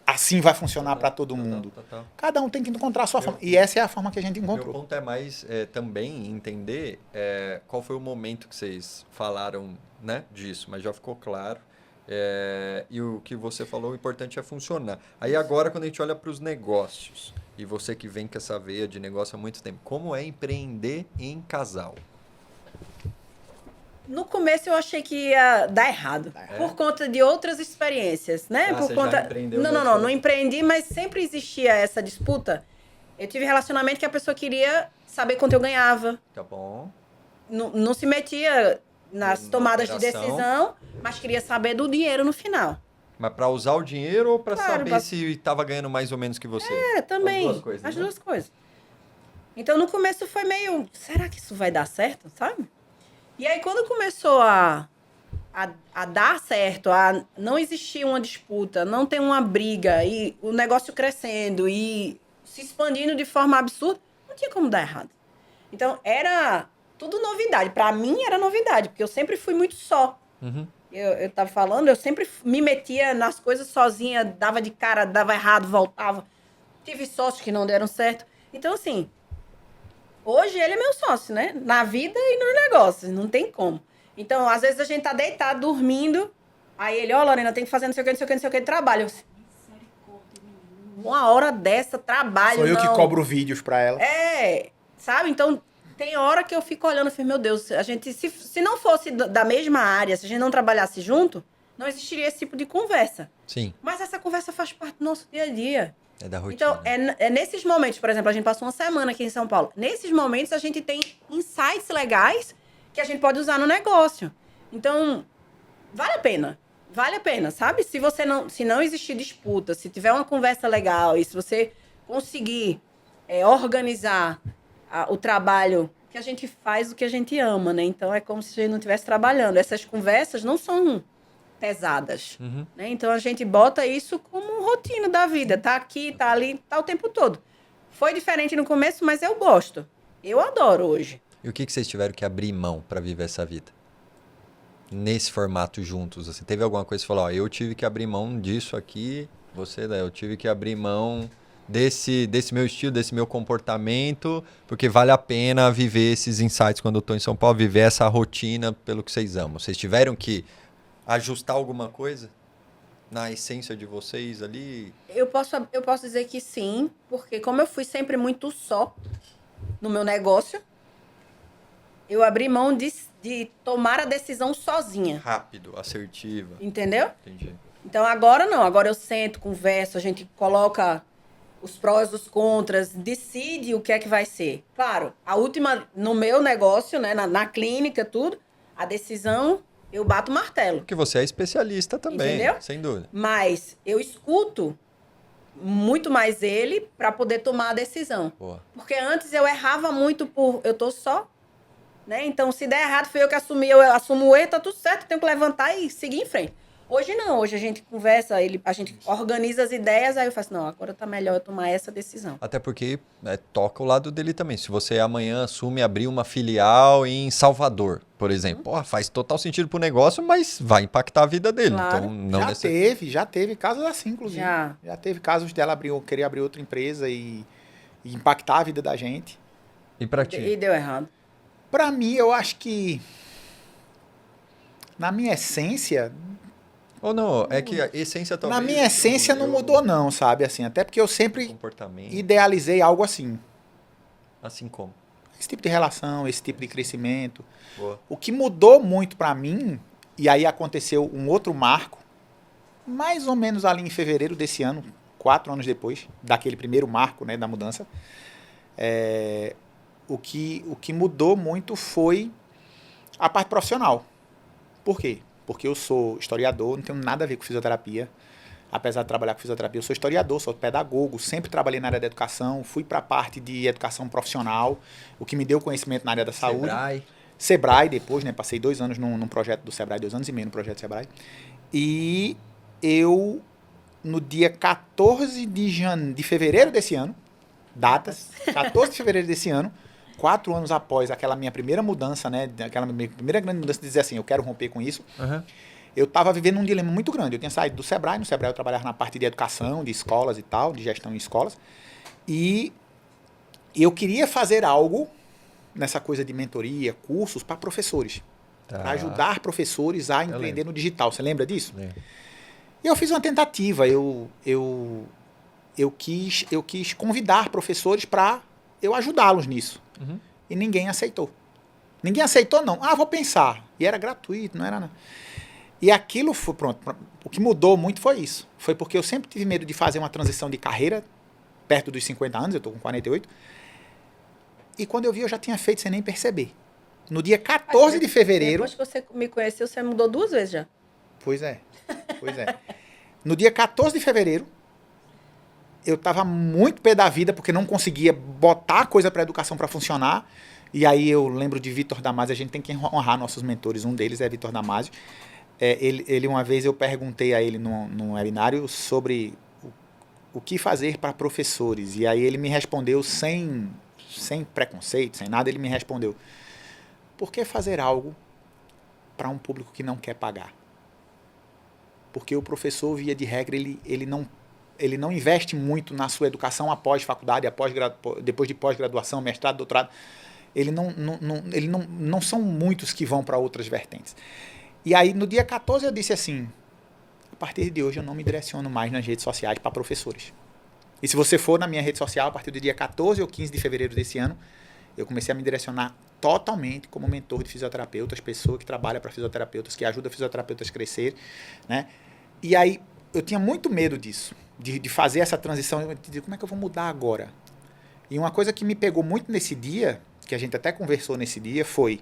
assim vai funcionar para todo mundo. Total. Cada um tem que encontrar a sua forma. E essa é a forma que a gente Meu encontrou. ponto é mais também entender qual foi o momento que vocês falaram, né, disso, mas já ficou claro. E o que você falou, o importante é funcionar. Aí agora, quando a gente olha para os negócios, e você que vem com essa veia de negócio há muito tempo, como é empreender em casal? No começo eu achei que ia dar errado. Por conta de outras experiências, né? Ah, por você conta... já empreendeu? Não empreendi, mas sempre existia essa disputa Eu tive relacionamento que a pessoa queria saber quanto eu ganhava. Tá bom. Não se metia nas Na tomadas de operação. decisão, mas queria saber do dinheiro no final. Mas pra usar o dinheiro ou pra Claro, saber pra- se tava ganhando mais ou menos que você? Também. As duas coisas, As né? duas coisas. Então, no começo foi meio... Será que isso vai dar certo, sabe? E aí, quando começou a dar certo, a não existir uma disputa, não ter uma briga, e o negócio crescendo e se expandindo de forma absurda, não tinha como dar errado. Então, era tudo novidade. Pra mim, era novidade, porque eu sempre fui muito só. Uhum. Eu tava falando, eu sempre me metia nas coisas sozinha, dava de cara, dava errado, voltava. Tive sócios que não deram certo. Então, assim, hoje ele é meu sócio, né? Na vida e nos negócios, não tem como. Então, às vezes a gente tá deitado, dormindo, aí ele, Lorena, tem que fazer não sei o que, não sei o que, não sei o que, trabalho. Eu, misericórdia, menino. Uma hora dessa, trabalho, Sou eu que não. cobro vídeos pra ela. Sabe? Então, tem hora que eu fico olhando e falo, meu Deus, a gente, se não fosse da mesma área, se a gente não trabalhasse junto, não existiria esse tipo de conversa. Sim, Mas essa conversa faz parte do nosso dia a dia. é da rotina. Então, é nesses momentos, por exemplo, a gente passou uma semana aqui em São Paulo. Nesses momentos, a gente tem insights legais que a gente pode usar no negócio. Então, vale a pena. Vale a pena, sabe? Se não existir disputa, se tiver uma conversa legal e se você conseguir organizar o trabalho, que a gente faz o que a gente ama, né? Então, é como se a gente não estivesse trabalhando. Essas conversas não são pesadas, Uhum. né? Então, a gente bota isso como rotina da vida. Tá aqui, tá ali, tá o tempo todo. Foi diferente no começo, mas eu gosto. Eu adoro hoje. E o que vocês tiveram que abrir mão pra viver essa vida? Nesse formato juntos, assim, teve alguma coisa que você falou, ó, eu tive que abrir mão disso aqui, você, né, eu tive que abrir mão desse meu estilo, desse meu comportamento, porque vale a pena viver esses insights quando eu tô em São Paulo, viver essa rotina pelo que vocês amam. Vocês tiveram que ajustar alguma coisa na essência de vocês ali? Eu posso dizer que sim, porque como eu fui sempre muito só no meu negócio, eu abri mão de tomar a decisão sozinha, Rápido, assertiva. entendeu? Entendi. Então agora não, agora eu sento, converso, a gente coloca os prós, os contras, decide o que é que vai ser. Claro, a última, no meu negócio, né, na clínica, tudo, a decisão, eu bato o martelo. Porque você é especialista também, Entendeu? sem dúvida. Mas eu escuto muito mais ele para poder tomar a decisão. Boa. Porque antes eu errava muito eu tô só, né? Então, se der errado, foi eu que assumi, eu assumo o erro, tá tudo certo, tenho que levantar e seguir em frente. Hoje não, hoje a gente conversa, a gente organiza as ideias, aí eu faço, não, agora tá melhor eu tomar essa decisão. Até porque toca o lado dele também. Se você amanhã assume abrir uma filial em Salvador, por exemplo, porra, faz total sentido pro negócio, mas vai impactar a vida dele. Claro. Então, não Já teve casos assim, inclusive. Já teve casos dela querer abrir outra empresa e impactar a vida da gente. E pra ti? E deu errado. Pra mim, eu acho que na minha essência, Ou não, é que a essência talvez... na minha essência não mudou não, sabe? Assim, até porque eu sempre Comportamento, idealizei algo assim. assim como. Esse tipo de relação, esse tipo de crescimento. Boa. O que mudou muito pra mim, e aí aconteceu um outro marco, mais ou menos ali em fevereiro desse ano, 4 anos depois daquele primeiro marco, né, da mudança, o que mudou muito foi a parte profissional. Por quê? Porque eu sou historiador, não tenho nada a ver com fisioterapia. Apesar de trabalhar com fisioterapia, eu sou historiador, sou pedagogo, sempre trabalhei na área da educação, fui para a parte de educação profissional, o que me deu conhecimento na área da saúde. Sebrae depois, né? Passei 2 anos num projeto do Sebrae, 2 anos e meio no projeto Sebrae. E eu, no dia 14 de fevereiro desse ano, datas, 14 de fevereiro desse ano, 4 anos após aquela minha primeira mudança, né? Aquela minha primeira grande mudança de dizer assim, eu quero romper com isso. Uhum. Eu estava vivendo um dilema muito grande. Eu tinha saído do Sebrae. No Sebrae eu trabalhava na parte de educação, de escolas e tal, de gestão em escolas. E eu queria fazer algo nessa coisa de mentoria, cursos para professores. Tá. Para ajudar professores a empreender no digital. Você lembra disso? É. E eu fiz uma tentativa. Eu quis convidar professores para eu ajudá-los nisso. Uhum. E ninguém aceitou. Ninguém aceitou, não. Ah, vou pensar. E era gratuito, não era nada. E aquilo foi, pronto, o que mudou muito foi isso. Foi porque eu sempre tive medo de fazer uma transição de carreira perto dos 50 anos, eu estou com 48. E quando eu vi, eu já tinha feito sem nem perceber. No dia 14 de fevereiro... Depois que você me conheceu, você mudou 2 vezes já. Pois é. No dia 14 de fevereiro, eu estava muito pé da vida, porque não conseguia botar a coisa para a educação para funcionar. E aí eu lembro de Vitor Damasio, a gente tem que honrar nossos mentores. Um deles é Vitor Damasio. Ele uma vez eu perguntei a ele num webinário sobre o que fazer para professores. E aí ele me respondeu sem preconceito, sem nada, ele me respondeu: por que fazer algo para um público que não quer pagar? Porque o professor, via de regra, ele não investe muito na sua educação após faculdade, depois de pós-graduação, mestrado, doutorado. Não são muitos que vão para outras vertentes. E aí, no dia 14, eu disse assim: a partir de hoje, eu não me direciono mais nas redes sociais para professores. E se você for na minha rede social, a partir do dia 14 ou 15 de fevereiro desse ano, eu comecei a me direcionar totalmente como mentor de fisioterapeutas, pessoa que trabalha para fisioterapeutas, que ajuda fisioterapeutas a crescer, né? E aí, eu tinha muito medo disso, de fazer essa transição. Eu disse: como é que eu vou mudar agora? E uma coisa que me pegou muito nesse dia, que a gente até conversou nesse dia, foi: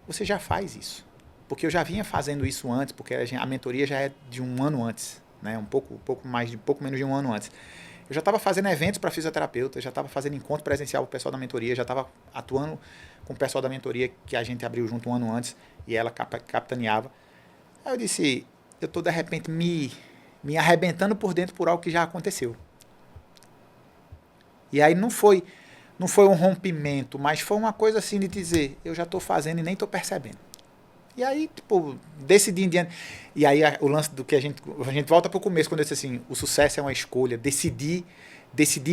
você já faz isso. Porque eu já vinha fazendo isso antes, porque a mentoria já é de um ano antes, né? um pouco menos de um ano antes. Eu já estava fazendo eventos para fisioterapeutas, já estava fazendo encontro presencial com o pessoal da mentoria, já estava atuando com o pessoal da mentoria que a gente abriu junto um ano antes e ela capitaneava. Aí eu disse: eu estou de repente me arrebentando por dentro por algo que já aconteceu. E aí não foi um rompimento, mas foi uma coisa assim de dizer: eu já estou fazendo e nem estou percebendo. E aí, tipo, decidi em diante. E aí o lance do que a gente volta para o começo, quando eu disse assim: o sucesso é uma escolha, decidir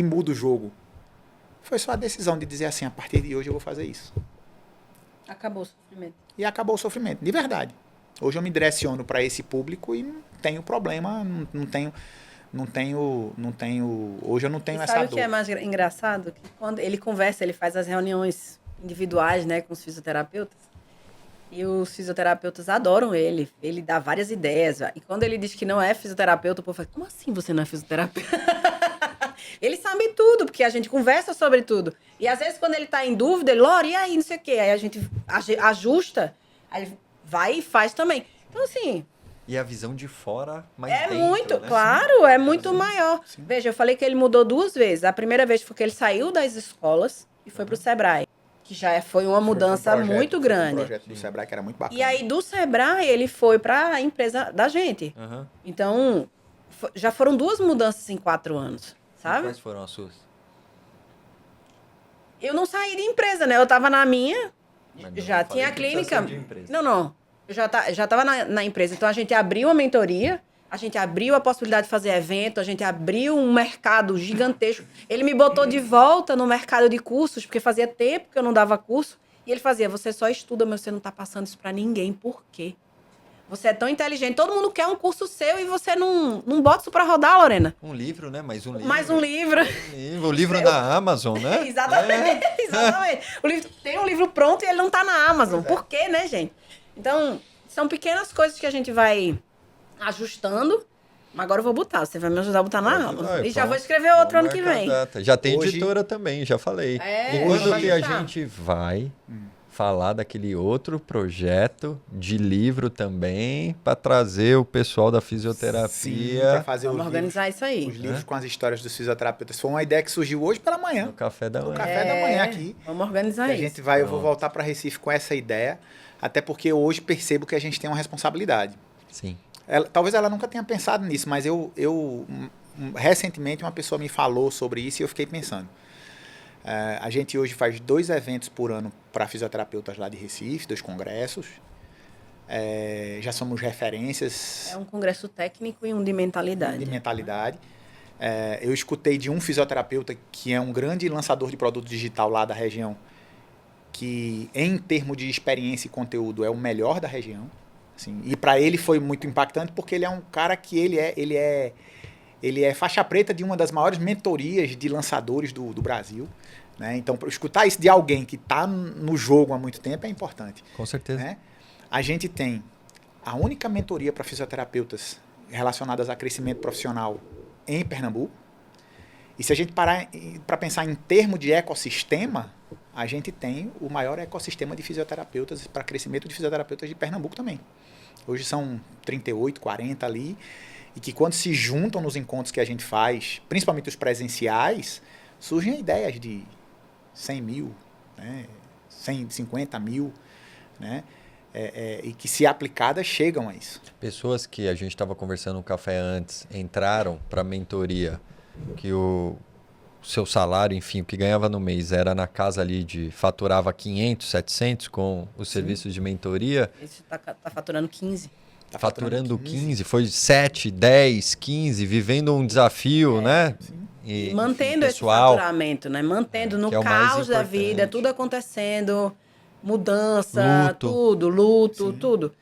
muda o jogo. Foi só a decisão de dizer assim: a partir de hoje eu vou fazer isso. Acabou o sofrimento. E acabou o sofrimento, de verdade. Hoje eu me direciono para esse público e não tenho problema, não tenho, hoje eu não tenho essa dor. Sabe o que é mais engraçado? Que quando ele conversa, ele faz as reuniões individuais, né, com os fisioterapeutas, e os fisioterapeutas adoram ele dá várias ideias, e quando ele diz que não é fisioterapeuta, o povo fala: como assim você não é fisioterapeuta? Ele sabe tudo, porque a gente conversa sobre tudo. E às vezes quando ele tá em dúvida, ele: Lore, e aí, não sei o quê, aí a gente ajusta, aí ele vai e faz também. Então, assim... E a visão de fora mais é dentro, muito, né? claro, é muito maior. Sim. Veja, eu falei que ele mudou 2 vezes. A primeira vez foi que ele saiu das escolas e foi pro Sebrae, que já foi uma mudança muito grande. Um projeto do Sebrae que era muito bacana. E aí, do Sebrae, ele foi pra empresa da gente. Uhum. Então, já foram 2 mudanças em 4 anos, sabe? Quais foram as suas? Eu não saí de empresa, né? Eu tava na minha, Mas já não tinha a falei que precisa clínica. ser de empresa. Não. Eu já tava na empresa. Então, a gente abriu a mentoria, a gente abriu a possibilidade de fazer evento, a gente abriu um mercado gigantesco. Ele me botou de volta no mercado de cursos, porque fazia tempo que eu não dava curso. E ele fazia: você só estuda, mas você não tá passando isso pra ninguém. Por quê? Você é tão inteligente. Todo mundo quer um curso seu e você não bota isso pra rodar, Lorena. Um livro, né? Mais um livro. Mais um livro. O livro na Amazon, né? Exatamente. Exatamente. Tem um livro pronto e ele não tá na Amazon. Por quê, né, gente? Então, são pequenas coisas que a gente vai ajustando. Mas agora eu vou botar. Você vai me ajudar a botar na Amazon. E já vou escrever outro ano que vem. Já tem editora também, já falei. E quando que a gente vai falar daquele outro projeto de livro também, para trazer o pessoal da fisioterapia. Para fazer Vamos organizar isso aí. Os livros com as histórias dos fisioterapeutas. Foi uma ideia que surgiu hoje pela manhã. No café da manhã. No café da manhã aqui. Vamos organizar isso. A gente vai, eu vou voltar para Recife com essa ideia, até porque hoje percebo que a gente tem uma responsabilidade. Sim. Talvez ela nunca tenha pensado nisso, mas recentemente uma pessoa me falou sobre isso e eu fiquei pensando. A gente hoje faz 2 eventos por ano para fisioterapeutas lá de Recife, 2 congressos. Já somos referências. É um congresso técnico e um de mentalidade. Eu escutei de um fisioterapeuta que é um grande lançador de produto digital lá da região, que em termos de experiência e conteúdo é o melhor da região. Assim, e para ele foi muito impactante porque ele é um cara que ele é faixa preta de uma das maiores mentorias de lançadores do Brasil. Né? Então, escutar isso de alguém que está no jogo há muito tempo é importante. Com certeza. Né? A gente tem a única mentoria para fisioterapeutas relacionadas a crescimento profissional em Pernambuco E se a gente parar para pensar em termos de ecossistema, a gente tem o maior ecossistema de fisioterapeutas para crescimento de fisioterapeutas de Pernambuco também. Hoje são 38, 40 ali, e que quando se juntam nos encontros que a gente faz, principalmente os presenciais, surgem ideias de 100 mil, né? 150 mil, né? E que se aplicadas chegam a isso. Pessoas que a gente estava conversando no café antes, entraram para a mentoria, que o seu salário, enfim, o que ganhava no mês era na casa ali de faturava 500, 700 com os serviços de mentoria. Esse tá faturando 15. Tá faturando 15, foi 7, 10, 15, vivendo um desafio, né? E mantendo enfim, esse faturamento, né? Mantendo no que é o mais caos da importante. vida, tudo acontecendo, mudança, luto, tudo.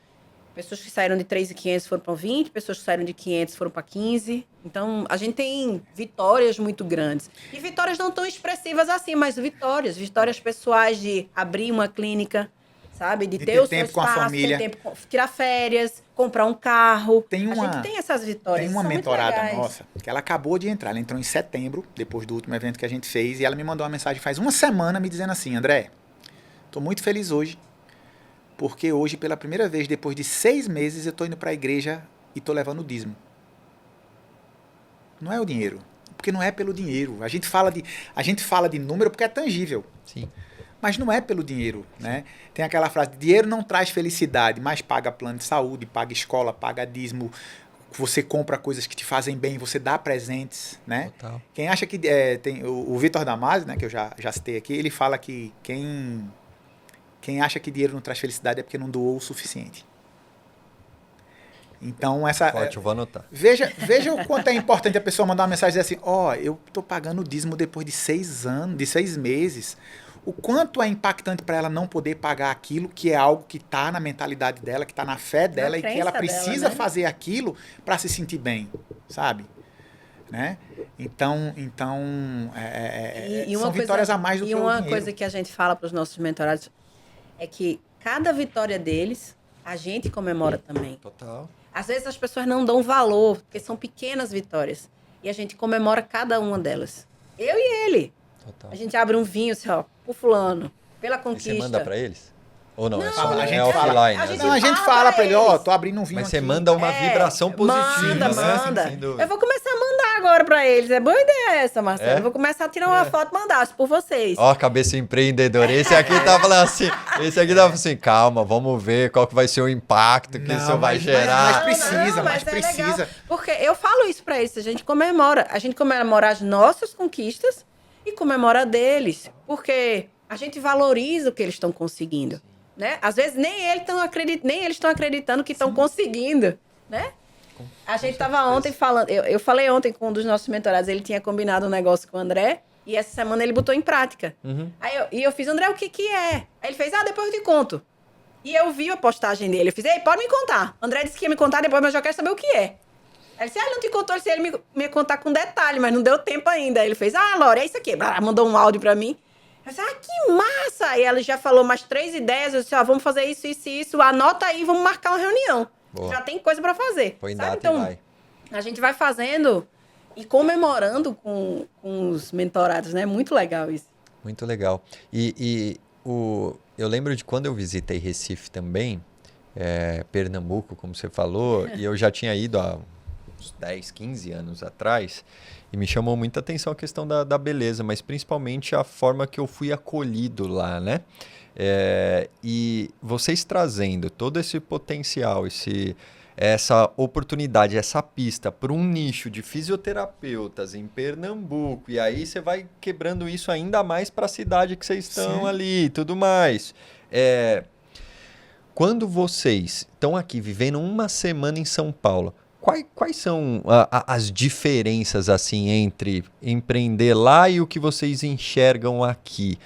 Pessoas que saíram de 3.500 foram para 20, pessoas que saíram de 500 foram para 15. Então, a gente tem vitórias muito grandes. E vitórias não tão expressivas assim, mas vitórias pessoais de abrir uma clínica, sabe? De ter o seu tempo com a espaço, família. ter tempo, tirar férias, comprar um carro. A gente tem essas vitórias. Tem uma são muito mentorada legais. nossa, que ela acabou de entrar. Ela entrou em setembro, depois do último evento que a gente fez, e ela me mandou uma mensagem faz uma semana me dizendo assim: André, tô muito feliz hoje, porque hoje, pela primeira vez, depois de 6 meses, eu tô indo para a igreja e tô levando o dízimo. Não é o dinheiro, porque não é pelo dinheiro. A gente fala de número porque é tangível. Sim. Mas não é pelo dinheiro, né? Tem aquela frase: dinheiro não traz felicidade, mas paga plano de saúde, paga escola, paga dízimo, você compra coisas que te fazem bem, você dá presentes, né? Total. Quem acha que tem o Vitor Damasio, né, que eu já citei aqui, ele fala que quem acha que dinheiro não traz felicidade é porque não doou o suficiente. Então, Forte, eu vou anotar. Veja o quanto é importante a pessoa mandar uma mensagem e dizer assim: eu tô pagando o dízimo depois de 6 anos, de 6 meses. O quanto é impactante para ela não poder pagar aquilo que é algo que está na mentalidade dela, que está na fé dela, e que ela precisa dela, né? fazer aquilo para se sentir bem, sabe? Né? Então são vitórias a mais do que o dinheiro. E uma coisa que a gente fala para os nossos mentorados é que cada vitória deles, a gente comemora também. Total. Às vezes as pessoas não dão valor, porque são pequenas vitórias. E a gente comemora cada uma delas. Eu e ele. Total. A gente abre um vinho, assim, ó, pro fulano, pela E conquista. você manda pra eles? Ou não? Não, é só a gente offline? fala- né? Não, a gente fala para ele: tô abrindo um vinho Mas aqui. você manda uma vibração positiva, Manda. né? Sem dúvida. Eu vou começar a mandar agora pra eles. É boa ideia essa, Marcelo. É? Eu vou começar a tirar uma foto e mandar por vocês. Ó, cabeça empreendedora. Esse aqui tá falando assim, calma, vamos ver qual que vai ser o impacto que isso vai gerar. mas precisa, mas é precisa. legal, porque eu falo isso pra eles, a gente comemora as nossas conquistas e comemora a deles, porque a gente valoriza o que eles estão conseguindo, né? Às vezes nem eles estão acreditando que estão conseguindo, né? A gente estava ontem falando, eu falei ontem com um dos nossos mentorados, ele tinha combinado um negócio com o André, e essa semana ele botou em prática. Uhum. Aí eu fiz: André, o que é? Aí ele fez: depois eu te conto. E eu vi a postagem dele, eu fiz: ei, pode me contar. André disse que ia me contar depois, mas eu já quero saber o que é. Aí ele disse: ele não te contou, ele me ia contar com detalhe, mas não deu tempo ainda. Aí ele fez: Laura, é isso aqui. Mandou um áudio pra mim. Eu disse: que massa! E ela já falou mais 3 ideias, eu disse: vamos fazer isso, isso e isso, anota aí, vamos marcar uma reunião. Boa. Já tem coisa pra fazer. Põe sabe? data Então, e vai. a gente vai fazendo e comemorando com os mentorados, né? Muito legal isso. Muito legal. Eu lembro de quando eu visitei Recife também, Pernambuco, como você falou, e eu já tinha ido há uns 10, 15 anos atrás, e me chamou muita atenção a questão da beleza, mas principalmente a forma que eu fui acolhido lá, né? E vocês trazendo todo esse potencial, essa oportunidade, essa pista para um nicho de fisioterapeutas em Pernambuco, e aí você vai quebrando isso ainda mais para a cidade que vocês estão Sim. ali e tudo mais. Quando vocês estão aqui vivendo uma semana em São Paulo, quais são as diferenças assim entre empreender lá e o que vocês enxergam aqui?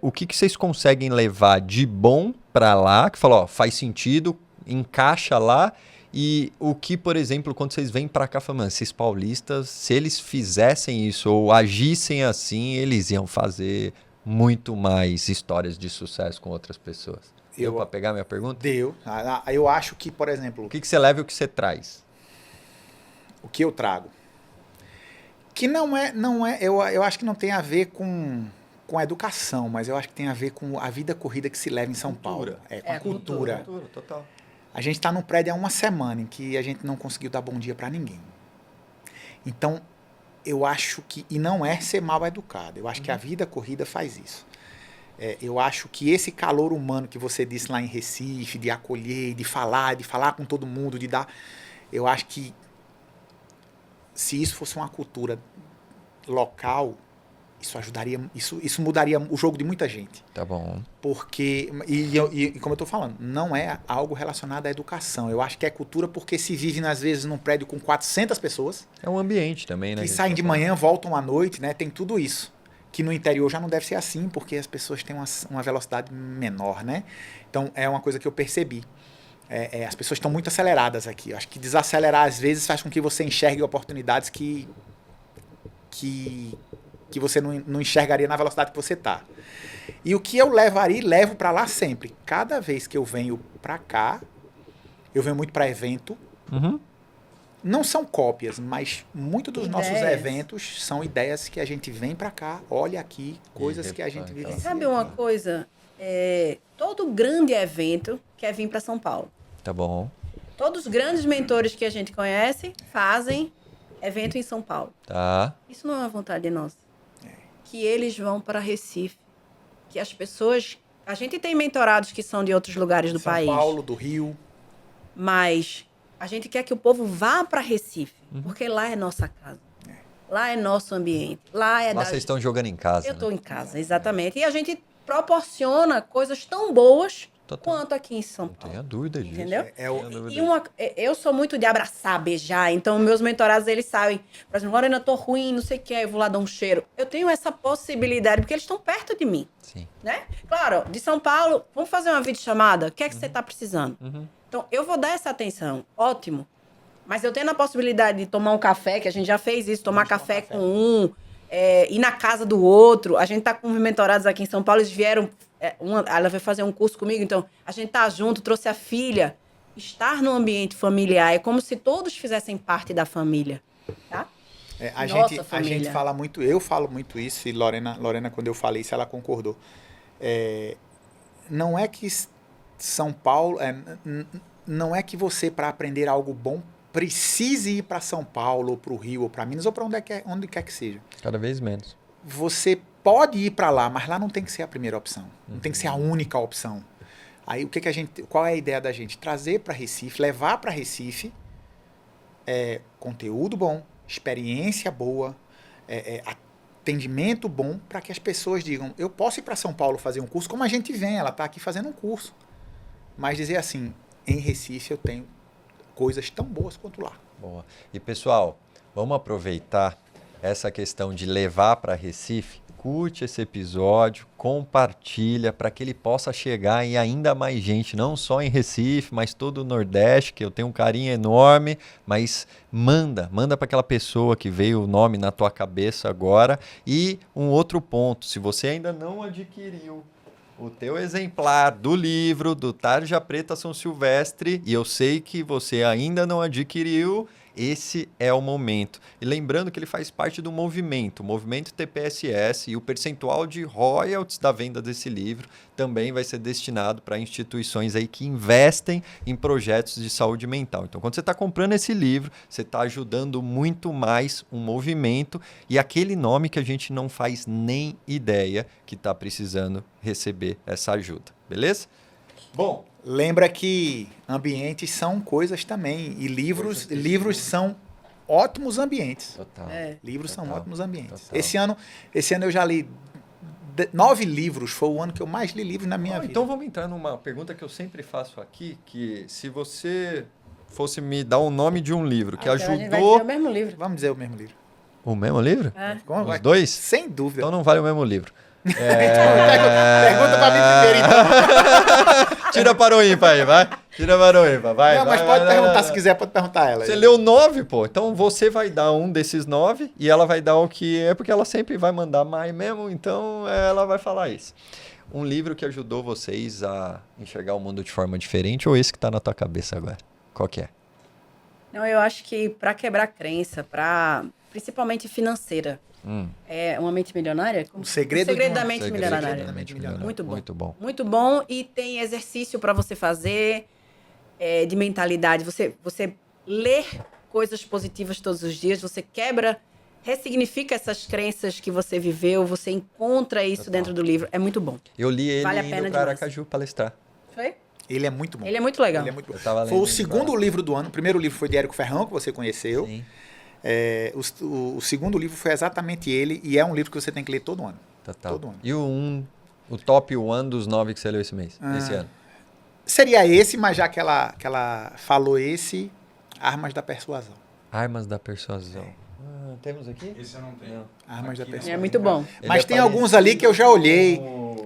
O que vocês conseguem levar de bom para lá, que fala, faz sentido, encaixa lá, e o que, por exemplo, quando vocês vêm para cá, falam: esses paulistas, se eles fizessem isso ou agissem assim, eles iam fazer muito mais histórias de sucesso com outras pessoas. Deu para pegar minha pergunta? Deu. Eu acho que, por exemplo, O que você leva e o que você traz? o que eu trago. Que não é eu acho que não tem a ver com a educação, mas eu acho que tem a ver com a vida corrida que se leva em São Paulo. Com a cultura. Cultura, total. A gente está num prédio há uma semana em que a gente não conseguiu dar bom dia para ninguém. Então, eu acho que... E não é ser mal educado. Eu acho que a vida corrida faz isso. Eu acho que esse calor humano que você disse lá em Recife, de acolher, de falar com todo mundo, de dar... Eu acho que se isso fosse uma cultura local, isso ajudaria, isso mudaria o jogo de muita gente. Tá bom. Porque, e como eu estou falando, não é algo relacionado à educação. Eu acho que é cultura porque se vive, às vezes, num prédio com 400 pessoas. É um ambiente também, né? Que saem de manhã, voltam à noite, né? Tem tudo isso. Que no interior já não deve ser assim, porque as pessoas têm uma velocidade menor, né? Então, é uma coisa que eu percebi. As pessoas estão muito aceleradas aqui. Eu acho que desacelerar, às vezes, faz com que você enxergue oportunidades que você não enxergaria na velocidade que você está. E o que eu levo para lá sempre. Cada vez que eu venho para cá, eu venho muito para evento. Uhum. Não são cópias, mas muito dos nossos Ideias. eventos são ideias que a gente vem para cá, olha aqui, coisas que a gente vive. Sabe uma coisa? Todo grande evento quer vir para São Paulo. Tá bom. Todos os grandes mentores que a gente conhece fazem evento em São Paulo. Tá. Isso não é uma vontade nossa. Que eles vão para Recife. Que as pessoas... A gente tem mentorados que são de outros lugares do país. São Paulo, do Rio. Mas a gente quer que o povo vá para Recife. Porque lá é nossa casa. Lá é nosso ambiente. Lá Vocês estão jogando em casa. Eu estou em casa, exatamente. E a gente proporciona coisas tão boas quanto aqui em São Paulo. Não tenha dúvida disso. Entendeu? E Eu sou muito de abraçar, beijar. Então, meus mentorados, eles sabem. Por exemplo, Lorena, eu tô ruim, não sei o que, eu vou lá dar um cheiro. Eu tenho essa possibilidade, porque eles estão perto de mim. Sim. Né? Claro, de São Paulo, vamos fazer uma videochamada? O que é que você está precisando? Então, eu vou dar essa atenção. Ótimo. Mas eu tendo a possibilidade de tomar um café, que a gente já fez isso, tomar café com um, ir na casa do outro. A gente tá com mentorados aqui em São Paulo, eles vieram... ela vai fazer um curso comigo, então a gente tá junto, trouxe a filha. Estar no ambiente familiar é como se todos fizessem parte da família, tá? A gente fala muito, eu falo muito isso, e Lorena, quando eu falei isso, ela concordou. Não é que São Paulo... não é que você, para aprender algo bom, precise ir para São Paulo, ou para o Rio, ou para Minas, ou para onde quer que seja. Cada vez menos. Você pode ir para lá, mas lá não tem que ser a primeira opção. Não tem que ser a única opção. Aí qual é a ideia da gente? Trazer para Recife, levar para Recife conteúdo bom, experiência boa, atendimento bom, para que as pessoas digam, eu posso ir para São Paulo fazer um curso, como a gente vem, ela está aqui fazendo um curso. Mas dizer assim, em Recife eu tenho coisas tão boas quanto lá. Boa. E pessoal, vamos aproveitar essa questão de levar para Recife. Curte esse episódio, compartilha para que ele possa chegar em ainda mais gente, não só em Recife, mas todo o Nordeste, que eu tenho um carinho enorme, mas manda para aquela pessoa que veio o nome na tua cabeça agora. E um outro ponto, se você ainda não adquiriu o teu exemplar do livro do Tarja Preta São Silvestre, e eu sei que você ainda não adquiriu, esse é o momento. E lembrando que ele faz parte do movimento, o movimento TPSS, e o percentual de royalties da venda desse livro também vai ser destinado para instituições aí que investem em projetos de saúde mental. Então, quando você está comprando esse livro, você está ajudando muito mais um movimento e aquele nome que a gente não faz nem ideia que está precisando receber essa ajuda. Beleza? Bom, lembra que ambientes são coisas também. E livros são ótimos ambientes. Total. Livros são ótimos ambientes. Total. Esse ano eu já li 9 livros. Foi o ano que eu mais li livros na minha vida. Então vamos entrar numa pergunta que eu sempre faço aqui, que se você fosse me dar o nome de um livro que A gente vai dizer ajudou... o mesmo livro. Vamos dizer o mesmo livro. O mesmo livro? Os dois? Sem dúvida. Então não vale o mesmo livro. Pergunta pra mim primeiro, então. Tira para o ímpar aí, vai. Tira para o ímpar, vai. Não, mas pode perguntar se quiser, pode perguntar ela. Você leu 9, pô. Então você vai dar um desses 9 e ela vai dar o que é, porque ela sempre vai mandar mais mesmo, então ela vai falar isso. Um livro que ajudou vocês a enxergar o mundo de forma diferente ou esse que tá na tua cabeça agora? Qual que é? Não, eu acho que para quebrar crença, para principalmente financeira. É Uma Mente Milionária? O Segredo da Mente Segredo Milionária. da Mente Milionária. Muito bom. Muito bom. Muito bom. E tem exercício para você fazer de mentalidade. Você lê coisas positivas todos os dias, você ressignifica essas crenças que você viveu, você encontra isso dentro do livro. É muito bom. Eu li ele Vale a indo pena para demais. Aracaju palestrar. Foi? Ele é muito bom. Ele é muito legal. Ele é muito bom. Eu tava Foi o lendo segundo agora. livro do ano. O primeiro livro foi de Érico Ferrão, que você conheceu. Sim, O segundo livro foi exatamente ele, e é um livro que você tem que ler todo ano. total. Todo ano. E o top 1 dos 9 que você leu esse mês, esse ano? Seria esse, mas já que ela falou esse, Armas da Persuasão. Armas da Persuasão. Temos aqui? Esse eu não tenho. Armas da Aqui, Persuasão. É muito bom. Ele Mas é tem alguns ali que eu já olhei.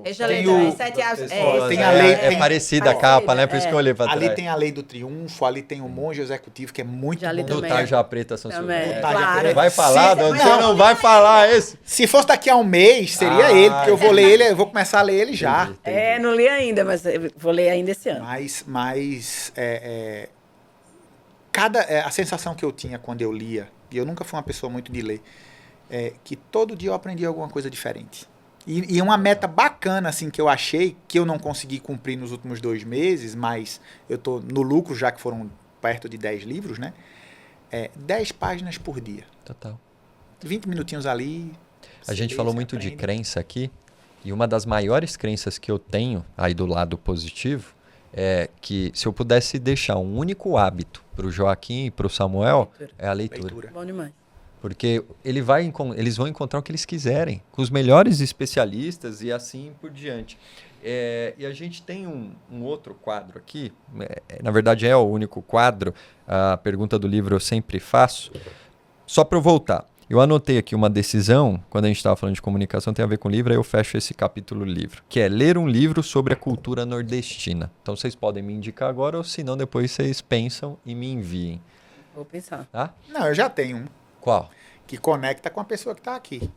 Eu já Tem li também. o- 7 aves. tem a lei- É tem- parecida a capa, né? Por isso que eu olhei pra Ali trás. tem a Lei do Triunfo, ali tem o Monge Executivo, que é muito Já li bom. Do também. Tarja Preta São Também. Silvestre. Claro. Vai falar, Se- Dona? não. Você não vai falar esse? Se fosse daqui a um mês, seria ele, porque eu vou ler ele, eu vou começar a ler ele já. Entendi. Não li ainda, mas eu vou ler ainda esse ano. Mas a sensação que eu tinha quando eu lia, e eu nunca fui uma pessoa muito de ler, é que todo dia eu aprendia alguma coisa diferente. E uma meta bacana, assim, que eu achei, que eu não consegui cumprir nos últimos 2 meses, mas eu tô no lucro, já que foram perto de 10 livros, né? 10 páginas por dia. Total. 20 minutinhos ali. A você gente lê, falou você muito de aprende. crença aqui, e uma das maiores crenças que eu tenho, aí do lado positivo, é que se eu pudesse deixar um único hábito para o Joaquim e para o Samuel, Leitura. é a leitura. Leitura. Bom demais. Porque eles vão encontrar o que eles quiserem, com os melhores especialistas e assim por diante. E a gente tem um outro quadro aqui, na verdade é o único quadro, a pergunta do livro eu sempre faço. Só para eu voltar, eu anotei aqui uma decisão, quando a gente estava falando de comunicação, tem a ver com livro, aí eu fecho esse capítulo do livro, que é ler um livro sobre a cultura nordestina. Então vocês podem me indicar agora, ou se não, depois vocês pensam e me enviem. Vou pensar. Tá? Não, eu já tenho um Qual? que conecta com a pessoa que está aqui.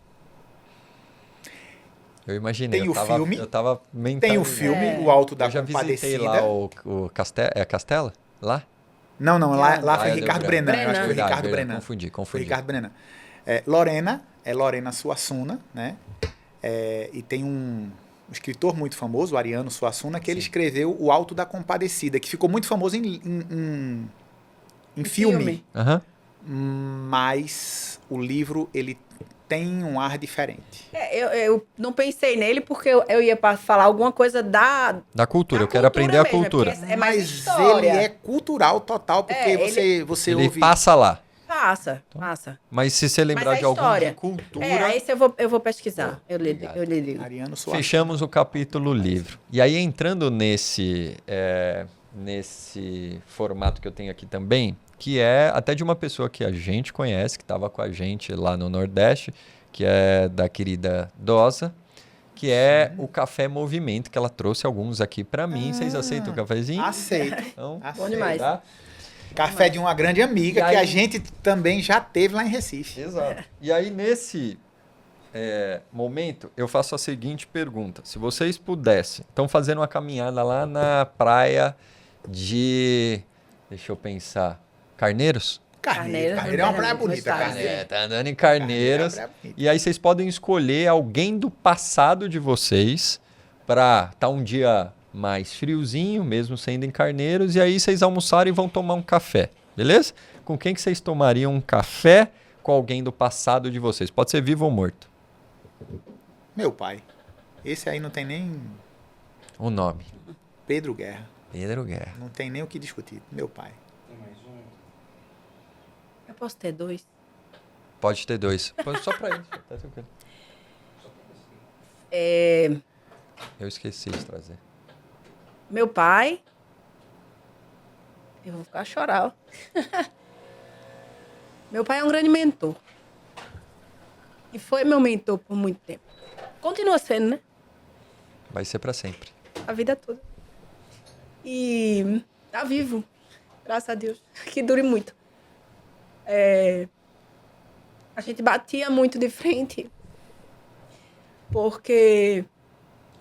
Eu imaginei, Tem eu o tava, filme, eu tava Tem mentalizando. o filme, É. O Alto da Eu já visitei Compadecida. lá o Castelo. É Castela? Lá? Não, lá Lá foi é Ricardo do Brenan. Eu acho que foi Brenan. Ricardo Verdade, Brenan. Confundi. Foi Ricardo Brenan. Lorena Suassuna, né? E tem um escritor muito famoso, o Ariano Suassuna, que ele escreveu O Alto da Compadecida, que ficou muito famoso em filme. Aham. Mas o livro, ele tem um ar diferente. Eu não pensei nele porque eu ia falar alguma coisa da Da cultura, Da eu quero aprender a mesmo, cultura. porque É mais Mas história. ele é cultural total, porque você Ele ouve... passa lá. Passa. Mas se você lembrar Mas é de algum história. de cultura, Esse eu vou pesquisar. Eu li. Ariano Suassuna. fechamos o capítulo livro. E aí, entrando nesse formato que eu tenho aqui também, que é até de uma pessoa que a gente conhece, que estava com a gente lá no Nordeste, que é da querida Dosa, que é o Café Movimento, que ela trouxe alguns aqui para mim. Vocês aceitam o cafezinho? Aceito. Então, Bom demais. tá? Café de uma grande amiga E que aí- a gente também já teve lá em Recife. Exato. E aí, nesse momento, eu faço a seguinte pergunta. Se vocês pudessem, estão fazendo uma caminhada lá na praia de... Deixa eu pensar. Carneiros? Carneiro Carneiro é uma praia muito bonita, gostoso. Carneiro. Tá andando em Carneiros. Carneiro é uma praia bonita. E aí vocês podem escolher alguém do passado de vocês para estar um dia mais friozinho, mesmo sendo em Carneiros, e aí vocês almoçarem e vão tomar um café, beleza? Com quem que vocês tomariam um café com alguém do passado de vocês? Pode ser vivo ou morto. Meu pai. Esse aí não tem nem O nome. Pedro Guerra. Pedro Guerra. Não tem nem o que discutir. Meu pai. Tem mais um? Eu posso ter 2. Pode ter 2. Só para ele. Tá tranquilo. Eu esqueci de trazer. Meu pai. Eu vou ficar a chorar. Ó. Meu pai é um grande mentor. E foi meu mentor por muito tempo. Continua sendo, né? Vai ser para sempre. A vida toda. E tá vivo. Graças a Deus. Que dure muito. A gente batia muito de frente. Porque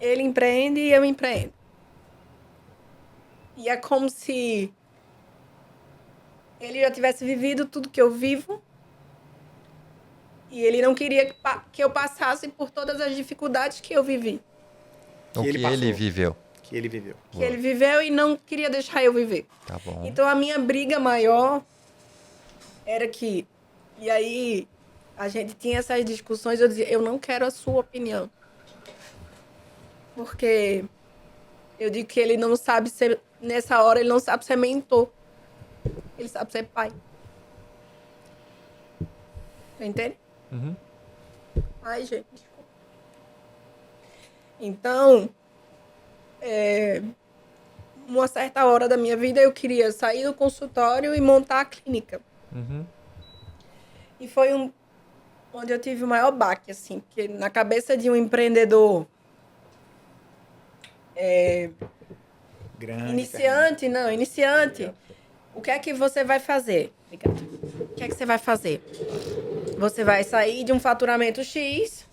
ele empreende e eu empreendo. E é como se ele já tivesse vivido tudo que eu vivo. E ele não queria que eu passasse por todas as dificuldades que eu vivi. O que ele viveu. Que ele viveu. Que ele viveu e não queria deixar eu viver. Tá bom. Então, a minha briga maior era que... E aí, a gente tinha essas discussões, eu dizia, eu não quero a sua opinião. Porque eu digo que ele não sabe ser... Nessa hora, ele não sabe ser mentor. Ele sabe ser pai. Entende? Uhum. Ai, gente, desculpa. Então, uma certa hora da minha vida, eu queria sair do consultório e montar a clínica. Uhum. E foi onde eu tive o maior baque, assim, porque na cabeça de um empreendedor Grande. iniciante, o que é que você vai fazer? Obrigada. O que é que você vai fazer? Você vai sair de um faturamento X.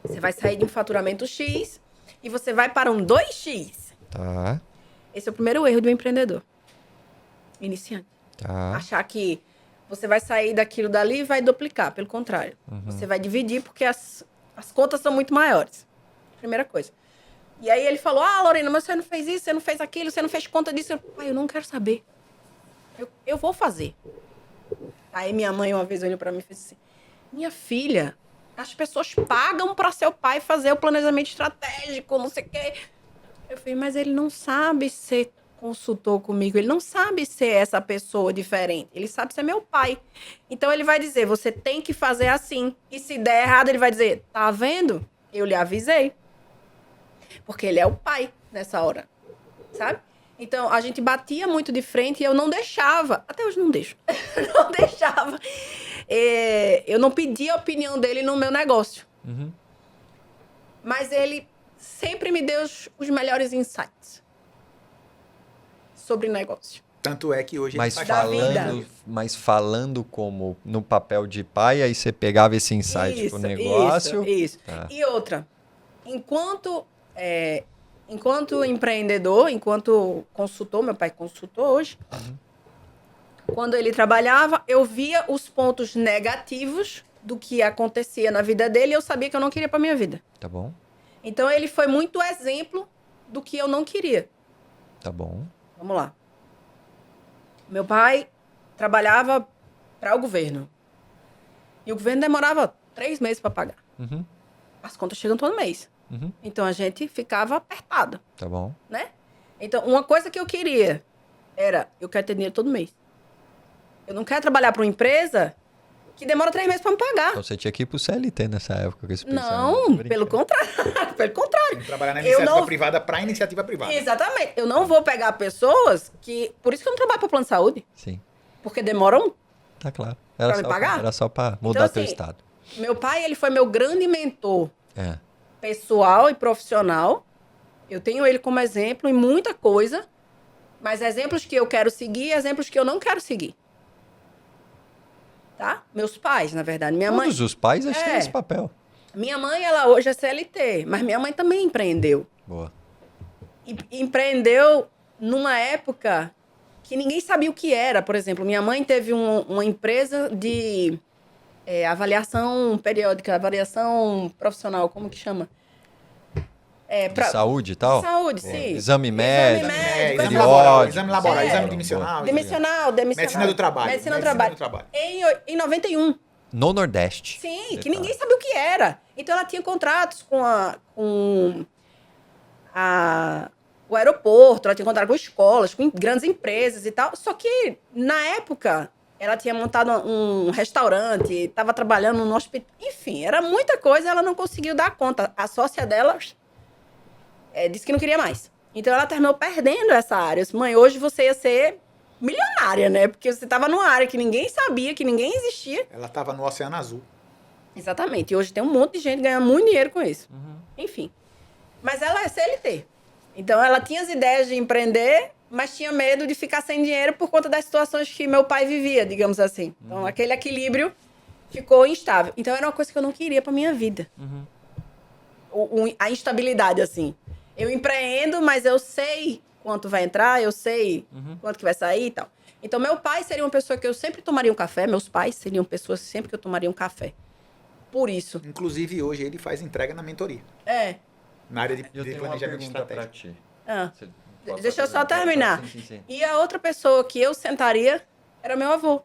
Você vai sair de um faturamento X e você vai para um 2X. Tá. Esse é o primeiro erro do empreendedor iniciante. Tá. Achar que você vai sair daquilo dali e vai duplicar. Pelo contrário. Você vai dividir porque as contas são muito maiores. Primeira coisa. E aí ele falou, Lorena, mas você não fez isso, você não fez aquilo, você não fez conta disso. Eu não quero saber. Eu vou fazer. Aí minha mãe uma vez olhou pra mim e fez assim, minha filha, as pessoas pagam para seu pai fazer o planejamento estratégico, não sei o quê. Eu falei, mas ele não sabe ser consultor comigo, ele não sabe ser essa pessoa diferente, ele sabe ser meu pai. Então ele vai dizer, você tem que fazer assim. E se der errado, ele vai dizer, tá vendo? Eu lhe avisei. Porque ele é o pai nessa hora, sabe? Então, a gente batia muito de frente e eu não deixava. Até hoje não deixo. Não deixava. Eu não pedia a opinião dele no meu negócio. Uhum. Mas ele sempre me deu os melhores insights sobre negócio. Tanto é que hoje Mas ele faz Da vida. falando como no papel de pai, aí você pegava esse insight pro negócio. Isso. Tá. E outra, enquanto empreendedor, enquanto consultor, meu pai consultor hoje, quando ele trabalhava, eu via os pontos negativos do que acontecia na vida dele e eu sabia que eu não queria para minha vida. Tá bom. Então, ele foi muito exemplo do que eu não queria. Tá bom. Vamos lá. Meu pai trabalhava para o governo. E o governo demorava 3 meses para pagar. Uhum. As contas chegam todo mês. Uhum. Então, a gente ficava apertado, Tá bom. né? Então, uma coisa que eu queria era, eu quero ter dinheiro todo mês. Eu não quero trabalhar para uma empresa que demora 3 meses para me pagar. Então você tinha que ir pro CLT nessa época com esse pensamento. Não, Tô pelo brincando. contrário. Pelo contrário. Tem que trabalhar na Eu iniciativa não- privada para iniciativa privada. Exatamente. Eu não vou pegar pessoas que... Por isso que eu não trabalho para plano de saúde. Sim, Porque demoram. tá claro. Pra me pagar? Era só pra mudar Então, teu assim, estado. Meu pai, ele foi meu grande mentor É. pessoal e profissional. Eu tenho ele como exemplo em muita coisa. Mas exemplos que eu quero seguir, exemplos que eu não quero seguir. Tá? Meus pais, na verdade. Minha mãe... Todos os pais acho que têm esse papel. Minha mãe, ela hoje é CLT, mas minha mãe também empreendeu. Boa. E empreendeu numa época que ninguém sabia o que era. Por exemplo, minha mãe teve uma empresa de avaliação periódica, avaliação profissional, como que chama? De saúde e tal? Saúde, sim. Exame médico. médico, exame periódico. laboral, exame laboral, É. exame dimensional. Dimensional. Medicina do trabalho. Medicina do Medicina trabalho. do Em 91. No Nordeste. Sim, que Detalhe. ninguém sabia o que era. Então ela tinha contratos com o aeroporto, ela tinha contrato com escolas, com grandes empresas e tal. Só que, na época, ela tinha montado um restaurante, estava trabalhando no hospital. Enfim, era muita coisa, ela não conseguiu dar conta. A sócia dela disse que não queria mais. Então ela terminou perdendo essa área. Eu disse, mãe, hoje você ia ser milionária, né? Porque você estava numa área que ninguém sabia, que ninguém existia. Ela estava no Oceano Azul. Exatamente. E hoje tem um monte de gente ganhando muito dinheiro com isso. Enfim. Mas ela é CLT. Então, ela tinha as ideias de empreender, mas tinha medo de ficar sem dinheiro por conta das situações que meu pai vivia, digamos assim. Então, aquele equilíbrio ficou instável. Então, era uma coisa que eu não queria pra minha vida. A instabilidade, assim. Eu empreendo, mas eu sei quanto vai entrar, eu sei quanto que vai sair e tal. Então, meu pai seria uma pessoa que eu sempre tomaria um café. Meus pais seriam pessoas sempre que eu tomaria um café. Por isso. Inclusive, hoje ele faz entrega na mentoria. Na área de Eu tenho uma planejamento pergunta para estratégico. ti. Ah, Você pode deixa eu fazer só uma pergunta? terminar. Sim. E a outra pessoa que eu sentaria era meu avô,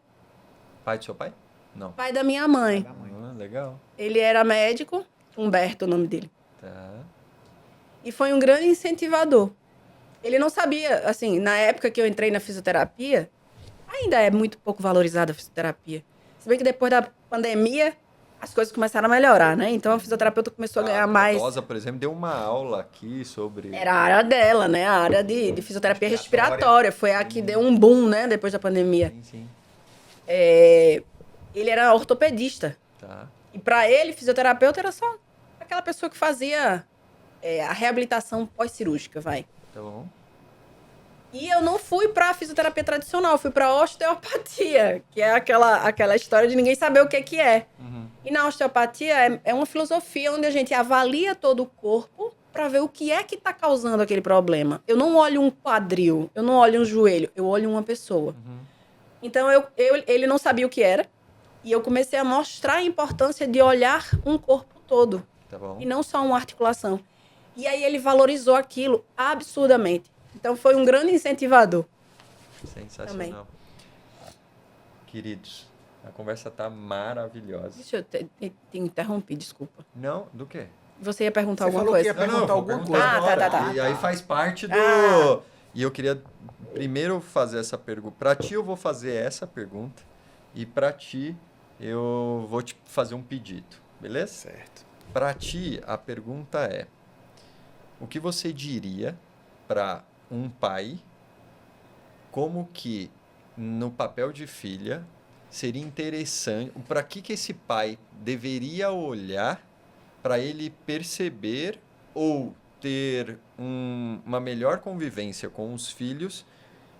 Pai do seu pai? Não. pai da minha mãe. Da mãe. Legal. Ele era médico, Humberto, o nome dele. Tá. E foi um grande incentivador. Ele não sabia, assim, na época que eu entrei na fisioterapia, ainda é muito pouco valorizada a fisioterapia. Se bem que depois da pandemia, as coisas começaram a melhorar, né? Então a fisioterapeuta começou a ganhar mais. A Rosa, por exemplo, deu uma aula aqui sobre... Era a área dela, né? A área de fisioterapia Respiratória. respiratória. Foi a que deu um boom, né? Depois da pandemia. Sim. Ele era ortopedista. Tá. E para ele, fisioterapeuta era só aquela pessoa que fazia a reabilitação pós-cirúrgica, vai. Tá bom. E eu não fui pra fisioterapia tradicional, eu fui pra osteopatia, que é aquela história de ninguém saber o que é. Uhum. E na osteopatia é uma filosofia onde a gente avalia todo o corpo para ver o que é que tá causando aquele problema. Eu não olho um quadril, eu não olho um joelho, eu olho uma pessoa. Uhum. Então ele não sabia o que era, e eu comecei a mostrar a importância de olhar um corpo todo, Tá bom. e não só uma articulação. E aí ele valorizou aquilo absurdamente. Então foi um grande incentivador. Sensacional. Também. Queridos, a conversa tá maravilhosa. Deixa eu te interromper, desculpa. Não? Do quê? Você ia perguntar Você alguma falou que coisa? ia perguntar vou alguma perguntar coisa. agora. Tá. E aí faz parte do... Ah. E eu queria primeiro fazer essa pergunta. Pra ti eu vou fazer essa pergunta. E pra ti eu vou te fazer um pedido. Beleza? Certo. Pra ti a pergunta é: o que você diria para um pai, como que no papel de filha seria interessante, para que esse pai deveria olhar para ele perceber ou ter uma melhor convivência com os filhos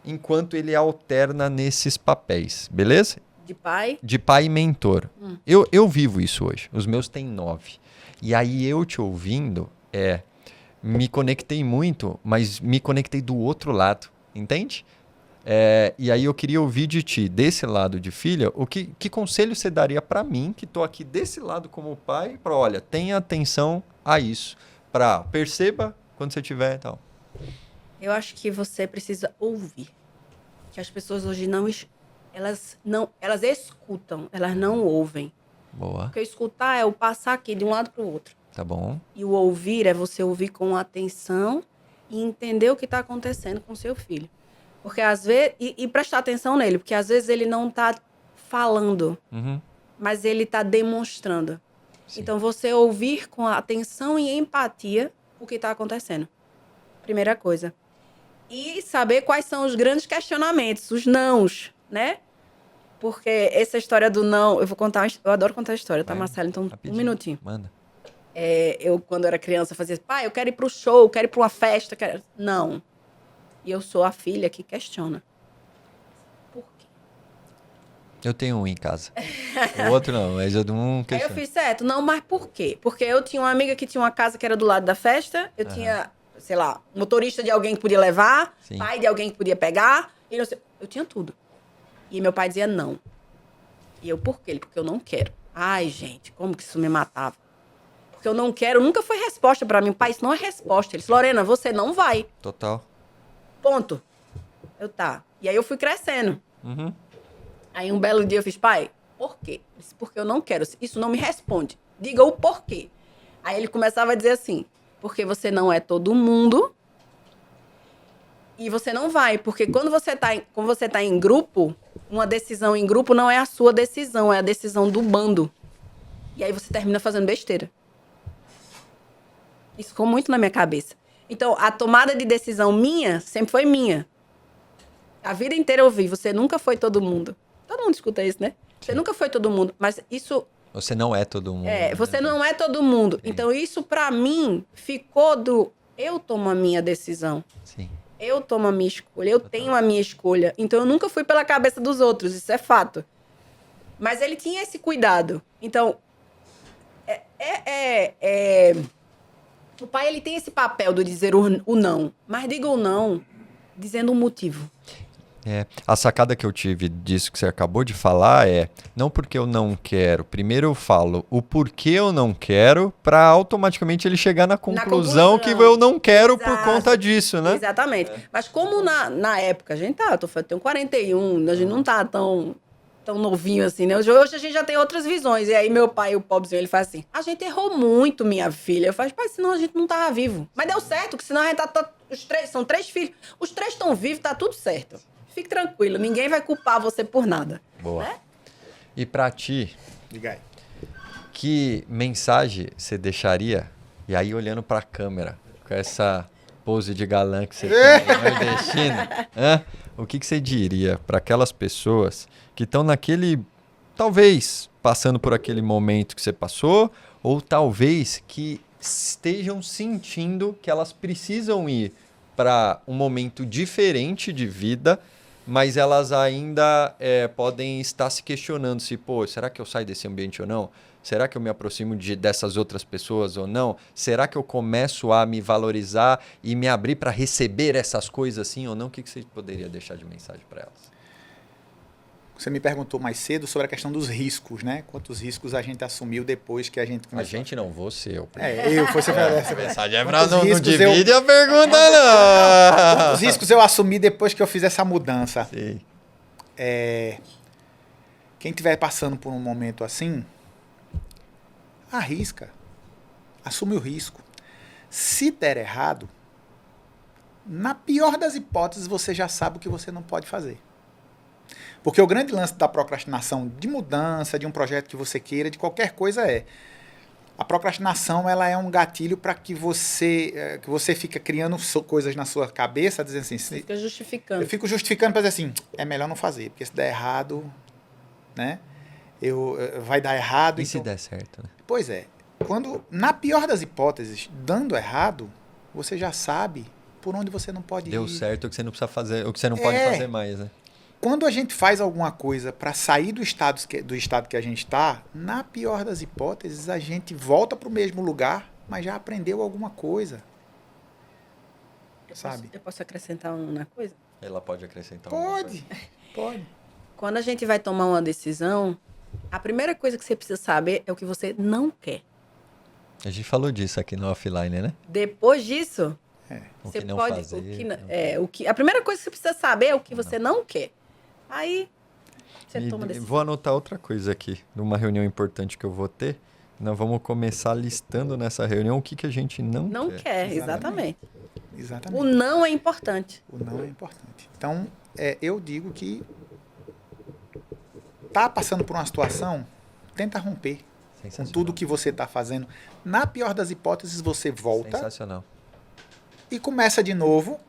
enquanto ele alterna nesses papéis, beleza? De pai? De pai e mentor. Eu vivo isso hoje. Os meus têm 9. E aí eu te ouvindo, me conectei muito, mas me conectei do outro lado, entende? E aí eu queria ouvir de ti, desse lado de filha, que conselho você daria para mim, que tô aqui desse lado como pai, para olha, tenha atenção a isso, para perceba quando você tiver e tal. Eu acho que você precisa ouvir. Que as pessoas hoje elas escutam, elas não ouvem. Boa, Porque escutar é o passar aqui de um lado para o outro. tá bom. E o ouvir é você ouvir com atenção e entender o que está acontecendo com o seu filho. Porque às vezes... E prestar atenção nele, porque às vezes ele não está falando, Uhum. mas ele está demonstrando. Sim. Então, você ouvir com atenção e empatia o que está acontecendo. Primeira coisa. E saber quais são os grandes questionamentos, os nãos, né? Porque essa história do não... Eu adoro contar a história, tá, Vai, Marcelo? Então, rapidinho. um minutinho. Manda. Eu, quando era criança, fazia... Pai, eu quero ir pro show, quero ir pra uma festa. Não. E eu sou a filha que questiona. Por quê? Eu tenho um em casa. O outro não, mas eu não Aí eu questiono. fiz certo. Não, mas por quê? Porque eu tinha uma amiga que tinha uma casa que era do lado da festa. Eu tinha, sei lá, motorista de alguém que podia levar. Sim. Pai de alguém que podia pegar. E não sei, eu tinha tudo. E meu pai dizia não. E eu, por quê? Ele, porque eu não quero. Ai, gente, como que isso me matava? Porque eu não quero, nunca foi resposta pra mim. Pai, isso não é resposta. Ele disse, Lorena, você não vai. Total. Ponto. Eu, tá. E aí eu fui crescendo. Uhum. Aí um belo dia eu fiz, pai, por quê? Ele disse, porque eu não quero. Isso não me responde. Diga o porquê. Aí ele começava a dizer assim, porque você não é todo mundo e você não vai. Porque quando você tá em grupo, uma decisão em grupo não é a sua decisão, é a decisão do bando. E aí você termina fazendo besteira. Isso ficou muito na minha cabeça. Então, a tomada de decisão minha sempre foi minha. A vida inteira eu ouvi, você nunca foi todo mundo. Todo mundo escuta isso, né? Você nunca foi todo mundo, mas isso... Você não é todo mundo. você não é todo mundo. Sim. Então, isso pra mim ficou do... Eu tomo a minha decisão. Sim. Eu tomo a minha escolha. Eu tenho a minha escolha. Então, eu nunca fui pela cabeça dos outros. Isso é fato. Mas ele tinha esse cuidado. Então, o pai, ele tem esse papel de dizer o não. Mas diga o não dizendo um motivo. A sacada que eu tive disso que você acabou de falar é, não porque eu não quero, primeiro eu falo o porquê eu não quero, para automaticamente ele chegar na conclusão que eu não quero por conta disso, né? Exatamente. Mas como na época, a gente eu tenho 41, a gente não tá tão novinho assim, né? Hoje a gente já tem outras visões. E aí meu pai, o pobrezinho, ele faz assim, a gente errou muito, minha filha. Eu falo, pai, senão a gente não tava vivo. Mas deu certo, que senão a gente são 3 filhos. Os 3 estão vivos, tá tudo certo. Fique tranquilo, ninguém vai culpar você por nada. Boa. Né? E pra ti, Diga aí. que mensagem você deixaria? E aí olhando pra câmera, com essa pose de galã que você tem, nordestina, o que você diria para aquelas pessoas que estão naquele, talvez, passando por aquele momento que você passou, ou talvez que estejam sentindo que elas precisam ir para um momento diferente de vida, mas elas ainda podem estar se questionando se, será que eu saio desse ambiente ou não? Será que eu me aproximo dessas outras pessoas ou não? Será que eu começo a me valorizar e me abrir para receber essas coisas assim ou não? O que você poderia deixar de mensagem para elas? Você me perguntou mais cedo sobre a questão dos riscos, né? Quantos riscos a gente assumiu depois que a gente começou. A gente não, você. Você essa mensagem é pra não divide a pergunta, não. Quantos riscos eu assumi depois que eu fiz essa mudança? Sim. Quem estiver passando por um momento assim, arrisca. Assume o risco. Se der errado, na pior das hipóteses, você já sabe o que você não pode fazer. Porque o grande lance da procrastinação de mudança, de um projeto que você queira, de qualquer coisa a procrastinação ela é um gatilho para que você fica criando coisas na sua cabeça, dizendo assim... Fica justificando. Eu fico justificando para dizer assim, é melhor não fazer, porque se der errado, né? Vai dar errado. E então... se der certo, né? Pois é. Na pior das hipóteses, dando errado, você já sabe por onde você não pode ir. Deu certo o que você não precisa fazer, o que você não pode fazer mais, né? Quando a gente faz alguma coisa para sair do estado que a gente está, na pior das hipóteses, a gente volta para o mesmo lugar, mas já aprendeu alguma coisa. Sabe? Eu posso acrescentar uma coisa? Ela pode acrescentar Pode. Quando a gente vai tomar uma decisão, a primeira coisa que você precisa saber é o que você não quer. A gente falou disso aqui no offline, né? Depois disso, você você não pode... fazer, a primeira coisa que você precisa saber é o que você não quer. Aí, você toma decisão. Vou anotar outra coisa aqui, numa reunião importante que eu vou ter. Nós vamos começar listando nessa reunião o que a gente não quer. Exatamente. Exatamente. O não é importante. O não é importante. Então, eu digo que tá passando por uma situação, tenta romper com tudo que você está fazendo. Na pior das hipóteses, você volta. Sensacional. E começa de novo,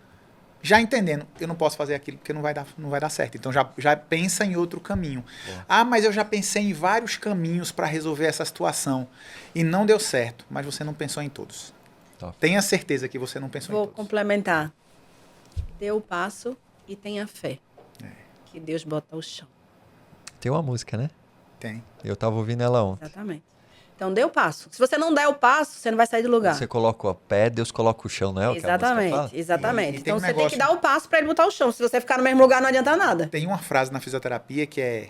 já entendendo, eu não posso fazer aquilo porque não vai dar certo. Então já pensa em outro caminho. Mas eu já pensei em vários caminhos para resolver essa situação e não deu certo, mas você não pensou em todos. Top. Tenha certeza que você não pensou em Vou todos. complementar. Dê o passo e tenha fé. Que Deus bota o chão. Tem uma música, né? Tem. Eu tava ouvindo ela ontem. Exatamente. Então, dê o passo. Se você não der o passo, você não vai sair do lugar. Você coloca o pé, Deus coloca o chão, não é o que a música fala? Exatamente. E Então, tem você tem que dar o passo para ele botar o chão. Se você ficar no mesmo lugar, não adianta nada. Tem uma frase na fisioterapia que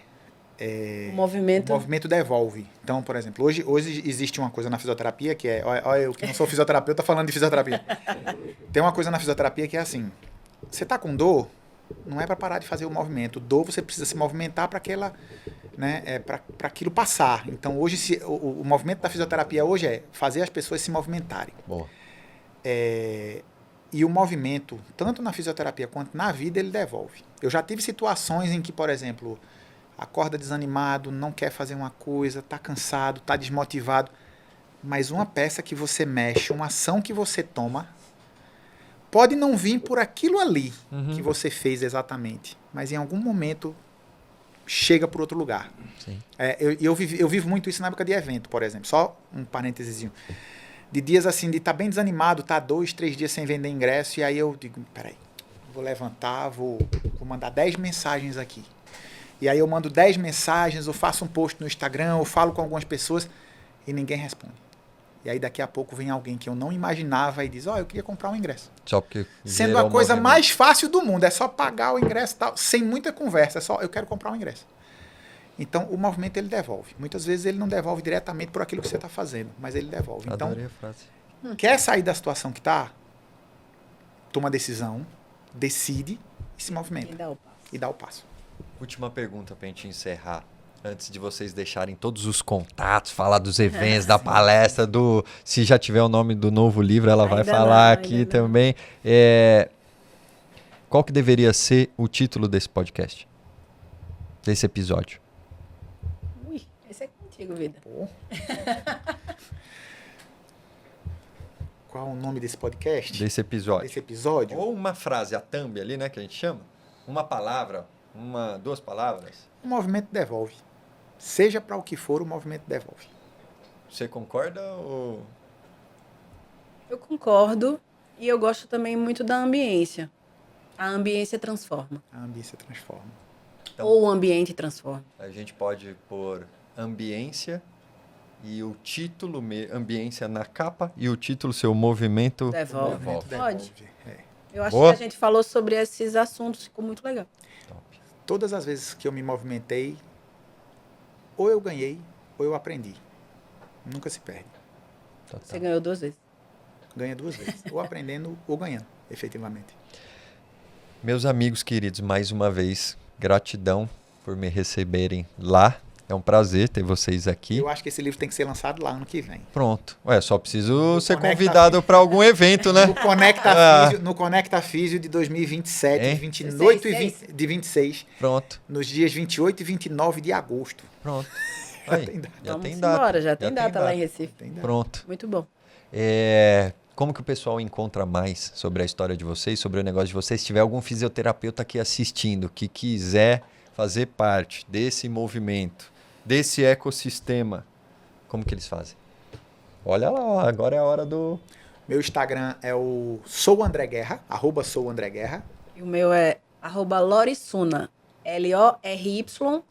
O movimento... o movimento devolve. Então, por exemplo, hoje existe uma coisa na fisioterapia que olha, eu que não sou fisioterapeuta falando de fisioterapia. Tem uma coisa na fisioterapia que é assim, você tá com dor, não é para parar de fazer o movimento. Dor, você precisa se movimentar para aquela, né, para aquilo passar. Então, hoje o movimento da fisioterapia hoje é fazer as pessoas se movimentarem. Boa. E o movimento, tanto na fisioterapia quanto na vida, ele devolve. Eu já tive situações em que, por exemplo, acorda desanimado, não quer fazer uma coisa, está cansado, está desmotivado, mas uma peça que você mexe, uma ação que você toma, pode não vir por aquilo ali que você fez exatamente, mas em algum momento chega por outro lugar. Sim. Eu vivo muito isso na época de evento, por exemplo. Só um parênteses. De dias assim, de estar bem desanimado, tá 2, 3 dias sem vender ingresso, e aí eu digo, peraí, vou levantar, vou mandar 10 mensagens aqui. E aí eu mando 10 mensagens, eu faço um post no Instagram, eu falo com algumas pessoas e ninguém responde. E aí daqui a pouco vem alguém que eu não imaginava e diz, eu queria comprar um ingresso. Só porque Sendo gerou a coisa movimento. mais fácil do mundo, é só pagar o ingresso e tal, sem muita conversa, é só, eu quero comprar um ingresso. Então, o movimento ele devolve. Muitas vezes ele não devolve diretamente por aquilo que você está fazendo, mas ele devolve. Então, Adorei a frase. quer sair da situação que está? Toma decisão, decide e se E movimenta. dá o passo. E dá o passo. Última pergunta pra gente encerrar. Antes de vocês deixarem todos os contatos, falar dos eventos, da palestra, se já tiver o nome do novo livro, ela vai Ainda falar não, aqui ainda não. também. Qual que deveria ser o título desse podcast? Desse episódio? Ui, esse é contigo, vida. Pô. Qual o nome desse podcast? Desse episódio. Desse episódio? Ou uma frase, a thumb ali, né, que a gente chama. Uma palavra, duas palavras. O movimento devolve. Seja para o que for, o movimento devolve. Você concorda ou... Eu concordo e eu gosto também muito da ambiência. A ambiência transforma. A ambiência transforma. Então- Ou o ambiente transforma. A gente pode pôr ambiência e o título, ambiência na capa e o título, seu movimento Devolve. devolve. Pode. É. Eu acho Boa. que a gente falou sobre esses assuntos, ficou muito legal. Top. Todas as vezes que eu me movimentei, ou eu ganhei, ou eu aprendi. Nunca se perde. Total. Você ganhou 2 vezes. Ganha 2 vezes. Ou aprendendo, ou ganhando, efetivamente. Meus amigos queridos, mais uma vez, gratidão por me receberem lá. É um prazer ter vocês aqui. Eu acho que esse livro tem que ser lançado lá ano que vem. Pronto. Ué, só preciso ser Conecta convidado para algum evento, né? No Conecta Físio de 2027, Hein? 28 e 20, de 26, Pronto, nos dias 28 e 29 de agosto. pronto. Já Aí, tem data. já Vamos tem data. embora, já tem data lá em Recife. Tem data. Pronto. Muito bom. Como que o pessoal encontra mais sobre a história de vocês, sobre o negócio de vocês? Se tiver algum fisioterapeuta aqui assistindo que quiser fazer parte desse movimento, desse ecossistema, como que eles fazem? Olha lá, ó, agora é a hora do... Meu Instagram é o @souandreguerra. E o meu é @Lorisuna. LORYSUNA.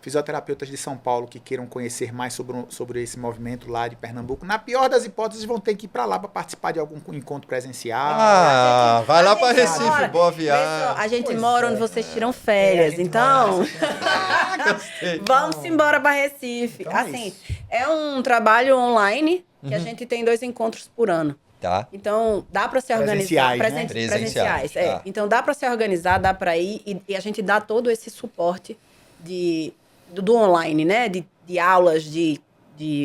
Fisioterapeutas de São Paulo que queiram conhecer mais sobre esse movimento lá de Pernambuco, na pior das hipóteses, vão ter que ir para lá para participar de algum encontro presencial. Ah, vai lá para A gente Recife, mora- boa Vê só, viagem. a gente Pois mora é. onde vocês tiram férias, a gente então mora Gostei. vamos embora para Recife. Então é Assim, isso. é um trabalho online que a gente tem 2 encontros por ano. Tá. Então, dá para se organizar. Presenciais, né? Presenciais, é. tá. Então, dá para se organizar, dá para ir e a gente dá todo esse suporte do online, né? De aulas, de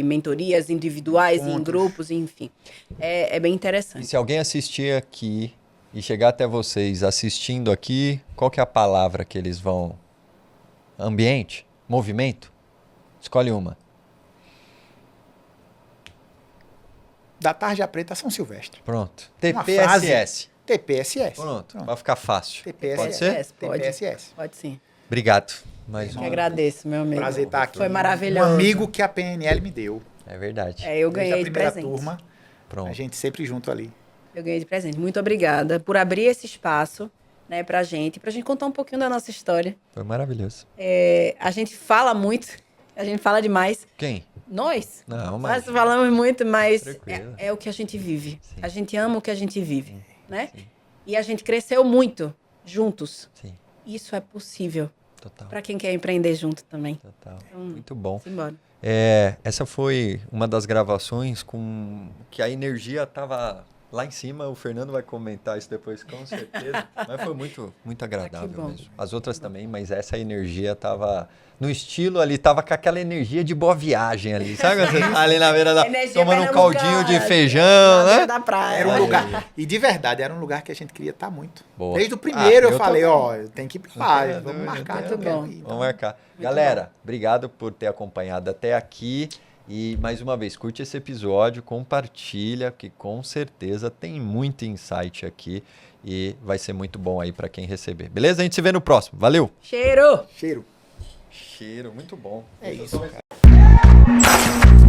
mentorias individuais, em Encontros. grupos, enfim. É bem E interessante. se alguém assistir aqui e chegar até vocês assistindo aqui, qual que é a palavra que eles vão... Ambiente? Movimento? Escolhe uma. Da Tarja Preta a São Silvestre. Pronto. Uma TPSS. TPSS. Pronto, vai ficar fácil. TPSS. Pode ser? Pode. TPSS. Pode sim. Obrigado. Mais Eu uma. agradeço, meu amigo. Prazer estar aqui. Foi maravilhoso. Um amigo que a PNL me deu. É verdade. É, eu Desde ganhei a de primeira presente. turma, Pronto. a gente sempre junto ali. Eu ganhei de presente. Muito obrigada por abrir esse espaço, né, pra gente contar um pouquinho da nossa história. Foi maravilhoso. A gente fala muito, a gente fala demais. Quem? Nós Não, mas... falamos muito, mas Tranquilo. é o que a gente vive. Sim. A gente ama o que a gente vive, né? Sim. E a gente cresceu muito juntos. Sim, Isso é possível total. para quem quer empreender junto também. Total. Então, Muito bom. simbora. Essa foi uma das gravações com que a energia estava lá em cima. O Fernando vai comentar isso depois, com certeza. Mas foi muito, muito agradável bom. mesmo. As outras também, mas essa energia estava no estilo ali, tava com aquela energia de boa viagem ali. Sabe quando você tá ali na beira da... Energia tomando um pernambucana, caldinho de na feijão, beira né? da praia. Era um Olha lugar. E de verdade, era um lugar que a gente queria estar muito. Boa. Desde o primeiro eu falei, também. tem que ir pra lá, tenho vamos dúvida, marcar. eu que eu tenho quero ir. Vamos marcar. Galera, obrigado por ter acompanhado até aqui. E, mais uma vez, curte esse episódio, compartilha, que com certeza tem muito insight aqui e vai ser muito bom aí para quem receber. Beleza? A gente se vê no próximo. Valeu! Cheiro! Cheiro. Cheiro, muito bom. É isso, cara.